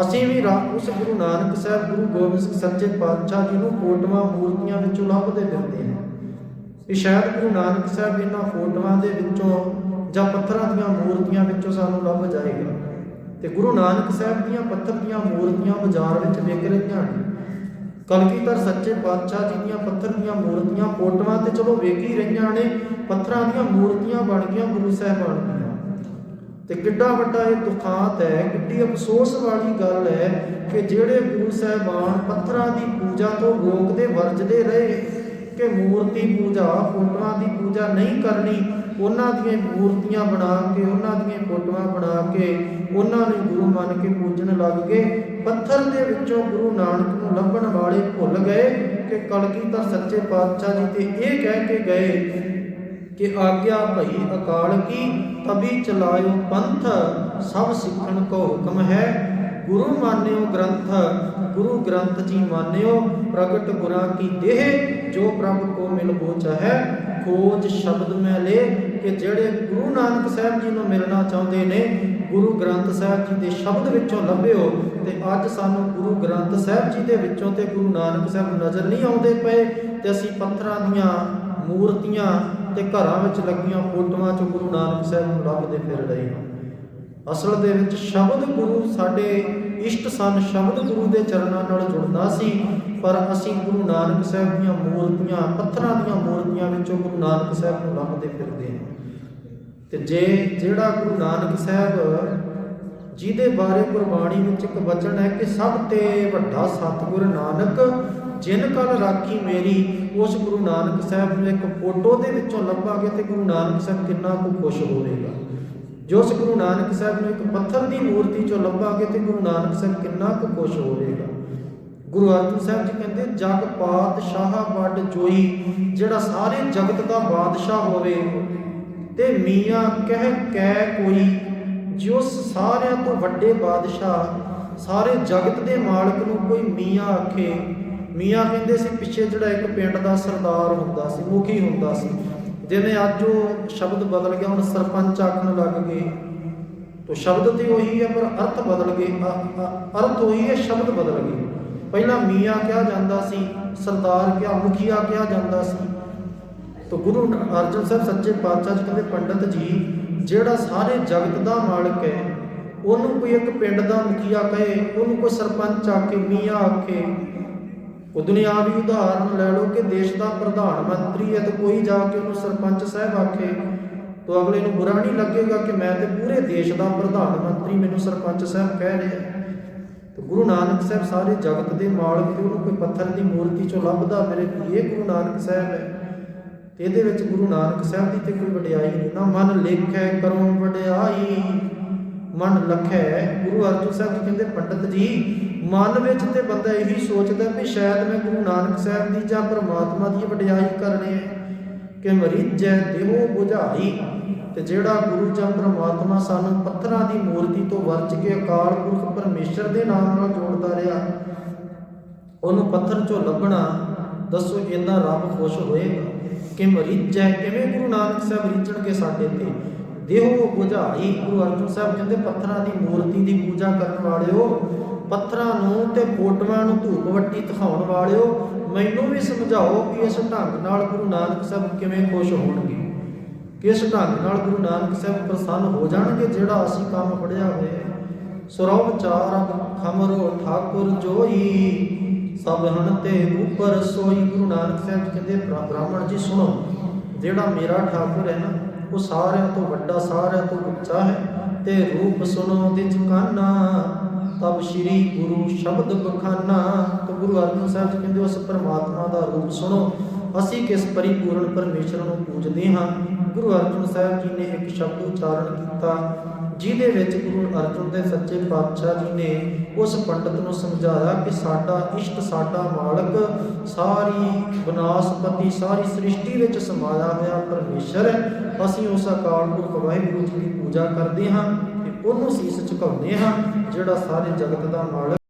ਅਸੀਂ ਵੀ ਉਸ ਗੁਰੂ ਨਾਨਕ ਸਾਹਿਬ, ਗੁਰੂ ਗੋਬਿੰਦ ਸਿੰਘ ਸੱਚੇ ਪਾਤਸ਼ਾਹ ਜੀ ਨੂੰ ਫੋਟੋਆਂ ਮੂਰਤੀਆਂ ਵਿੱਚੋਂ ਲੱਭਦੇ ਫਿਰਦੇ ਹਾਂ ਕਿ ਸ਼ਾਇਦ ਗੁਰੂ ਨਾਨਕ ਸਾਹਿਬ ਇਹਨਾਂ ਫੋਟੋਆਂ ਦੇ ਵਿੱਚੋਂ ਜਾਂ ਪੱਥਰਾਂ ਦੀਆਂ ਮੂਰਤੀਆਂ ਵਿੱਚੋਂ ਸਾਨੂੰ ਲੱਭ ਜਾਏਗਾ। ਤੇ ਗੁਰੂ ਨਾਨਕ ਸਾਹਿਬ ਦੀਆਂ ਪੱਥਰ ਦੀਆਂ ਮੂਰਤੀਆਂ ਬਾਜ਼ਾਰ ਵਿੱਚ ਵਿਕ ਰਹੀਆਂ ਨੇ। ਕਲਗੀਧਰ ਸੱਚੇ ਪਾਤਸ਼ਾਹ ਜੀ ਦੀਆਂ ਪੱਥਰ ਦੀਆਂ ਮੂਰਤੀਆਂ ਫੋਟੋਆਂ ਤੇ ਚਲੋ ਵੇਖ ਹੀ ਰਹੀਆਂ ਨੇ, ਪੱਥਰਾਂ ਦੀਆਂ ਮੂਰਤੀਆਂ ਬਣ ਗਈਆਂ ਗੁਰੂ ਸਾਹਿਬਾਨ ਦੀਆਂ। ਤੇ ਕਿੱਡਾ ਵੱਡਾ ਇਹ ਦੁਖਾਂਤ ਹੈ, ਕਿੱਡੀ ਅਫਸੋਸ ਵਾਲੀ ਗੱਲ ਹੈ ਕਿ ਜਿਹੜੇ ਗੁਰੂ ਸਾਹਿਬਾਨ ਪੱਥਰਾਂ ਦੀ ਪੂਜਾ ਤੋਂ ਰੋਕਦੇ ਵਰਜਦੇ ਰਹੇ ਕਿ ਮੂਰਤੀ ਪੂਜਾ, ਫੋਟੋਆਂ ਦੀ ਪੂਜਾ ਨਹੀਂ ਕਰਨੀ, ਉਹਨਾਂ ਦੀਆਂ ਮੂਰਤੀਆਂ ਬਣਾ ਕੇ, ਉਹਨਾਂ ਦੀਆਂ ਫੋਟੋਆਂ ਬਣਾ ਕੇ ਉਹਨਾਂ ਨੂੰ ਗੁਰੂ ਮੰਨ ਕੇ ਪੂਜਣ ਲੱਗ ਗਏ। ਪੱਥਰ ਦੇ ਵਿੱਚੋਂ ਗੁਰੂ ਨਾਨਕ ਨੂੰ ਲੱਭਣ ਵਾਲੇ ਭੁੱਲ ਗਏ ਕਿ ਕਲਗੀਧਰ ਸੱਚੇ ਪਾਤਸ਼ਾਹ ਜੀ ਤੇ ਇਹ ਕਹਿ ਕੇ ਗਏ ਕਿ ਆਗਿਆ ਭਈ ਅਕਾਲ ਕੀ, ਤਬੀ ਚਲਾਇਓ ਪੰਥ, ਸਭ ਸਿੱਖਣ ਕੋ ਹੁਕਮ ਹੈ। ਗੁਰੂ ਮਾਨਿਓ ਗ੍ਰੰਥ, ਗੁਰੂ ਗ੍ਰੰਥ ਜੀ ਮਾਨਿਓ, ਪ੍ਰਗਟ ਗੁਰਾਂ ਕੀ ਦੇਹ, ਜੋ ਪ੍ਰਭ ਕੋ ਮਿਲ ਬੋ ਚਾਹੈ। ਖੋਜ ਸ਼ਬਦ ਮੈਂ ਲੈ, ਕਿ ਜਿਹੜੇ ਗੁਰੂ ਨਾਨਕ ਸਾਹਿਬ ਜੀ ਨੂੰ ਮਿਲਣਾ ਚਾਹੁੰਦੇ ਨੇ, ਗੁਰੂ ਗ੍ਰੰਥ ਸਾਹਿਬ ਜੀ ਦੇ ਸ਼ਬਦ ਵਿੱਚੋਂ ਲੱਭਿਓ। ਤੇ ਅੱਜ ਸਾਨੂੰ ਗੁਰੂ ਗ੍ਰੰਥ ਸਾਹਿਬ ਜੀ ਦੇ ਵਿੱਚੋਂ ਤੇ ਗੁਰੂ ਨਾਨਕ ਸਾਹਿਬ ਨਜ਼ਰ ਨਹੀਂ ਆਉਂਦੇ ਪਏ, ਤੇ ਅਸੀਂ ਪੱਥਰਾਂ ਦੀਆਂ ਮੂਰਤੀਆਂ ਤੇ ਘਰਾਂ ਵਿੱਚ ਲੱਗੀਆਂ ਫੋਟੋਆਂ 'ਚੋਂ ਗੁਰੂ ਨਾਨਕ ਸਾਹਿਬ ਨੂੰ ਲੱਭਦੇ ਫਿਰ ਰਹੇ ਹਾਂ। ਅਸਲ ਦੇ ਵਿੱਚ ਸ਼ਬਦ ਗੁਰੂ ਸਾਡੇ ਇਸ਼ਟ ਸਨ, ਸ਼ਬਦ ਗੁਰੂ ਦੇ ਚਰਨਾਂ ਨਾਲ ਜੁੜਨਾ ਸੀ, ਪਰ ਅਸੀਂ ਗੁਰੂ ਨਾਨਕ ਸਾਹਿਬ ਦੀਆਂ ਮੂਰਤੀਆਂ, ਪੱਥਰਾਂ ਦੀਆਂ ਮੂਰਤੀਆਂ ਵਿੱਚੋਂ ਗੁਰੂ ਨਾਨਕ ਸਾਹਿਬ ਨੂੰ ਲੱਭਦੇ ਫਿਰਦੇ ਹਾਂ। ਤੇ ਜਿਹੜਾ ਗੁਰੂ ਨਾਨਕ ਸਾਹਿਬ ਜਿਹਦੇ ਬਾਰੇ ਗੁਰਬਾਣੀ ਵਿੱਚ ਇੱਕ ਵਚਨ ਹੈ ਕਿ ਸਭ ਤੇ ਵੱਡਾ ਸਤਿਗੁਰ ਨਾਨਕ, ਜਿਨ ਕਲ ਰਾਖੀ ਮੇਰੀ, ਉਸ ਗੁਰੂ ਨਾਨਕ ਸਾਹਿਬ ਨੂੰ ਇੱਕ ਫੋਟੋ ਦੇ ਵਿੱਚੋਂ ਲੱਭਾਂਗੇ ਤੇ ਗੁਰੂ ਨਾਨਕ ਸਾਹਿਬ ਕਿੰਨਾ ਕੁ ਖੁਸ਼ ਹੋਵੇਗਾ। ਜੋ ਉਸ ਗੁਰੂ ਨਾਨਕ ਸਾਹਿਬ ਨੂੰ ਇੱਕ ਪੱਥਰ ਦੀ ਮੂਰਤੀ 'ਚੋਂ ਲੱਭਾਂਗੇ ਤੇ ਗੁਰੂ ਨਾਨਕ ਸਾਹਿਬ ਕਿੰਨਾ ਕੁ ਖੁਸ਼ ਹੋਵੇਗਾ। ਗੁਰੂ ਅਰਜਨ ਸਾਹਿਬ ਜੀ ਕਹਿੰਦੇ ਜਗ ਪਾਤਸ਼ਾਹ ਵੱਡ ਜੋਈ, ਜਿਹੜਾ ਸਾਰੇ ਜਗਤ ਦਾ ਬਾਦਸ਼ਾਹ ਹੋਵੇ, ਤੇ ਮੀਆਂ ਕਹਿ ਕੈ ਕੋਈ, ਜਿਸ ਸਾਰਿਆਂ ਤੋਂ ਵੱਡੇ ਬਾਦਸ਼ਾਹ, ਸਾਰੇ ਜਗਤ ਦੇ ਮਾਲਕ ਨੂੰ ਕੋਈ ਮੀਆਂ ਆਖੇ। ਮੀਆਂ ਕਹਿੰਦੇ ਸੀ ਪਿੱਛੇ ਜਿਹੜਾ ਇੱਕ ਪਿੰਡ ਦਾ ਸਰਦਾਰ ਹੁੰਦਾ ਸੀ, ਮੁਖੀ ਹੁੰਦਾ ਸੀ। ਜਿਵੇਂ ਅੱਜ ਉਹ ਸ਼ਬਦ ਬਦਲ ਗਿਆ, ਹੁਣ ਸਰਪੰਚ ਆਖਣ ਲੱਗ ਗਏ। ਤੋ ਸ਼ਬਦ ਤੇ ਉਹੀ ਹੈ ਪਰ ਅਰਥ ਬਦਲ ਗਏ, ਅਰਥ ਉਹੀ ਹੈ, ਸ਼ਬਦ ਬਦਲ ਗਏ। ਪਹਿਲਾਂ ਮੀਆਂ ਕਿਹਾ ਜਾਂਦਾ ਸੀ, ਸਰਦਾਰ ਕਿਹਾ, ਮੁਖੀਆ ਕਿਹਾ ਜਾਂਦਾ ਸੀ। ਤੋ ਗੁਰੂ ਅਰਜਨ ਸਾਹਿਬ ਸੱਚੇ ਪਾਤਸ਼ਾਹ ਜੀ ਕਹਿੰਦੇ ਪੰਡਤ ਜੀ, ਜਿਹੜਾ ਸਾਰੇ ਜਗਤ ਦਾ ਮਾਲਕ ਹੈ, ਉਹਨੂੰ ਕੋਈ ਇੱਕ ਪਿੰਡ ਦਾ ਮੁਖੀਆ ਕਹੇ, ਉਹਨੂੰ ਕੋਈ ਸਰਪੰਚ ਆਖੇ, ਮੀਆਂ ਆਖੇ। ਉਹ ਦੁਨਿਆਵੀ ਉਦਾਹਰਨ ਲੈ ਲਓ ਕਿ ਦੇਸ਼ ਦਾ ਪ੍ਰਧਾਨ ਮੰਤਰੀ ਹੈ, ਤਾਂ ਕੋਈ ਜਾ ਕੇ ਉਹਨੂੰ ਸਰਪੰਚ ਸਾਹਿਬ ਆਖੇ, ਤਾਂ ਅਗਲੇ ਨੂੰ ਬੁਰਾ ਨਹੀਂ ਲੱਗੇਗਾ ਕਿ ਮੈਂ ਤੇ ਪੂਰੇ ਦੇਸ਼ ਦਾ ਪ੍ਰਧਾਨ ਮੰਤਰੀ, ਮੈਨੂੰ ਸਰਪੰਚ ਸਾਹਿਬ ਕਹਿ ਰਿਹਾ। ਤਾਂ ਗੁਰੂ ਨਾਨਕ ਸਾਹਿਬ ਸਾਰੇ ਜਗਤ ਦੇ ਮਾਲਕ, ਤੇ ਉਹਨੂੰ ਕੋਈ ਪੱਥਰ ਦੀ ਮੂਰਤੀ ਚੋਂ ਲੱਭਦਾ ਮੇਰੇ ਇਹ ਗੁਰੂ ਨਾਨਕ ਸਾਹਿਬ ਹੈ। ਤੇ ਇਹਦੇ ਵਿੱਚ ਗੁਰੂ ਨਾਨਕ ਸਾਹਿਬ ਦੀ ਤੇ ਕੋਈ ਵਡਿਆਈ ਨਹੀਂ। ਨਾ ਮਨ ਲੇਖੈ ਕਰੋ ਵਡਿਆਈ, ਮਨ ਲਖੈ। ਗੁਰੂ ਅਰਜਨ ਸਾਹਿਬ ਜੀ ਕਹਿੰਦੇ ਪੰਡਤ ਜੀ, ਮਨ ਵਿੱਚ ਤੇ ਬੰਦਾ ਇਹੀ ਸੋਚਦਾ ਵੀ ਸ਼ਾਇਦ ਮੈਂ ਗੁਰੂ ਨਾਨਕ ਸਾਹਿਬ ਦੀ ਜਾਂ ਪਰਮਾਤਮਾ ਦੀ ਵਡਿਆਈ ਕਰਨੀ ਹੈ ਕਿ ਮਰੀਜੈ ਦੇਹੋ ਬੁਝਾਈ। ਤੇ ਜਿਹੜਾ ਗੁਰੂ ਜਾਂ ਪਰਮਾਤਮਾ ਸਾਨੂੰ ਪੱਥਰਾਂ ਦੀ ਮੂਰਤੀ ਤੋਂ ਵਰਜ ਕੇ ਅਕਾਲ ਪੁਰਖ ਪਰਮੇਸ਼ਰ ਦੇ ਨਾਮ ਨਾਲ ਜੋੜਦਾ ਰਿਹਾ, ਉਹਨੂੰ ਪੱਥਰ ਚੋਂ ਲੱਭਣਾ, ਦੱਸੋ ਇਹਦਾ ਰੱਬ ਖੁਸ਼ ਹੋਏਗਾ ਕਿ ਮਰੀਜੈ? ਕਿਵੇਂ ਗੁਰੂ ਨਾਨਕ ਸਾਹਿਬ ਰੀਝਣਗੇ ਸਾਡੇ ਤੇ? ਦੇਹੋ ਬੁਝਾਈ। ਗੁਰੂ ਅਰਜਨ ਸਾਹਿਬ ਕਹਿੰਦੇ ਪੱਥਰਾਂ ਦੀ ਮੂਰਤੀ ਦੀ ਪੂਜਾ ਕਰਨ ਵਾਲਿਓ, ਪੱਥਰਾਂ ਨੂੰ ਤੇ ਫੋਟੋਆਂ ਨੂੰ ਧੂਪ ਵੱਟੀ ਦਿਖਾਉਣ ਵਾਲਿਓ, ਮੈਨੂੰ ਵੀ ਸਮਝਾਓ ਕਿ ਇਸ ਢੰਗ ਨਾਲ ਗੁਰੂ ਨਾਨਕ ਸਾਹਿਬ ਕਿਵੇਂ ਖੁਸ਼ ਹੋਣਗੇ, ਕਿਸ ਢੰਗ ਨਾਲ ਗੁਰੂ ਨਾਨਕ ਸਾਹਿਬ ਪ੍ਰਸੰਨ ਹੋ ਜਾਣਗੇ ਜਿਹੜਾ ਅਸੀਂ ਕੰਮ ਫੜਿਆ ਹੋਇਆ। ਸੁਰਵ ਚਾਰ ਖਮਰੋ ਠਾਕੁਰ ਜੋਈ, ਸਭ ਹਣ ਤੇ ਉਪਰ ਸੋਈ। ਗੁਰੂ ਨਾਨਕ ਸਾਹਿਬ ਜੀ ਕਹਿੰਦੇ ਬ੍ਰਾਹਮਣ ਜੀ ਸੁਣੋ, ਜਿਹੜਾ ਮੇਰਾ ਠਾਕੁਰ ਹੈ ਨਾ, ਉਹ ਸਾਰਿਆਂ ਤੋਂ ਵੱਡਾ, ਸਾਰਿਆਂ ਤੋਂ ਉੱਚਾ ਹੈ। ਤੇ ਰੂਪ ਸੁਣੋ ਦਿਜ ਕਾਨਾ, ਤਬ ਸ਼੍ਰੀ ਗੁਰੂ ਸ਼ਬਦ ਬਖਾਨਾ। ਤਾਂ ਗੁਰੂ ਅਰਜਨ ਸਾਹਿਬ ਜੀ ਕਹਿੰਦੇ ਉਸ ਪਰਮਾਤਮਾ ਦਾ ਰੂਪ ਸੁਣੋ, ਅਸੀਂ ਕਿਸ ਪਰਿਪੂਰਨ ਪਰਮੇਸ਼ਰ ਨੂੰ ਪੂਜਦੇ ਹਾਂ। ਗੁਰੂ ਅਰਜਨ ਸਾਹਿਬ ਜੀ ਨੇ ਇੱਕ ਸ਼ਬਦ ਉਚਾਰਨ ਕੀਤਾ, ਜਿਹਦੇ ਵਿੱਚ ਗੁਰੂ ਅਰਜਨ ਦੇ ਸੱਚੇ ਪਾਤਸ਼ਾਹ ਜੀ ਨੇ ਉਸ ਪੰਡਤ ਨੂੰ ਸਮਝਾਇਆ ਕਿ ਸਾਡਾ ਇਸ਼ਟ, ਸਾਡਾ ਮਾਲਕ, ਸਾਰੀ ਬਨਾਸਪਤੀ, ਸਾਰੀ ਸ੍ਰਿਸ਼ਟੀ ਵਿੱਚ ਸਮਾਇਆ ਹੋਇਆ ਪਰਮੇਸ਼ਰ ਹੈ। ਅਸੀਂ ਉਸ ਅਕਾਲ ਪੁਰਖ ਵਾਹਿਗੁਰੂ ਜੀ ਦੀ ਪੂਜਾ ਕਰਦੇ ਹਾਂ ਤੇ ਉਹਨੂੰ ਸੀਸ ਝੁਕਾਉਂਦੇ ਹਾਂ, ਜਿਹੜਾ ਸਾਰੇ ਜਗਤ ਦਾ ਮਾਲਕ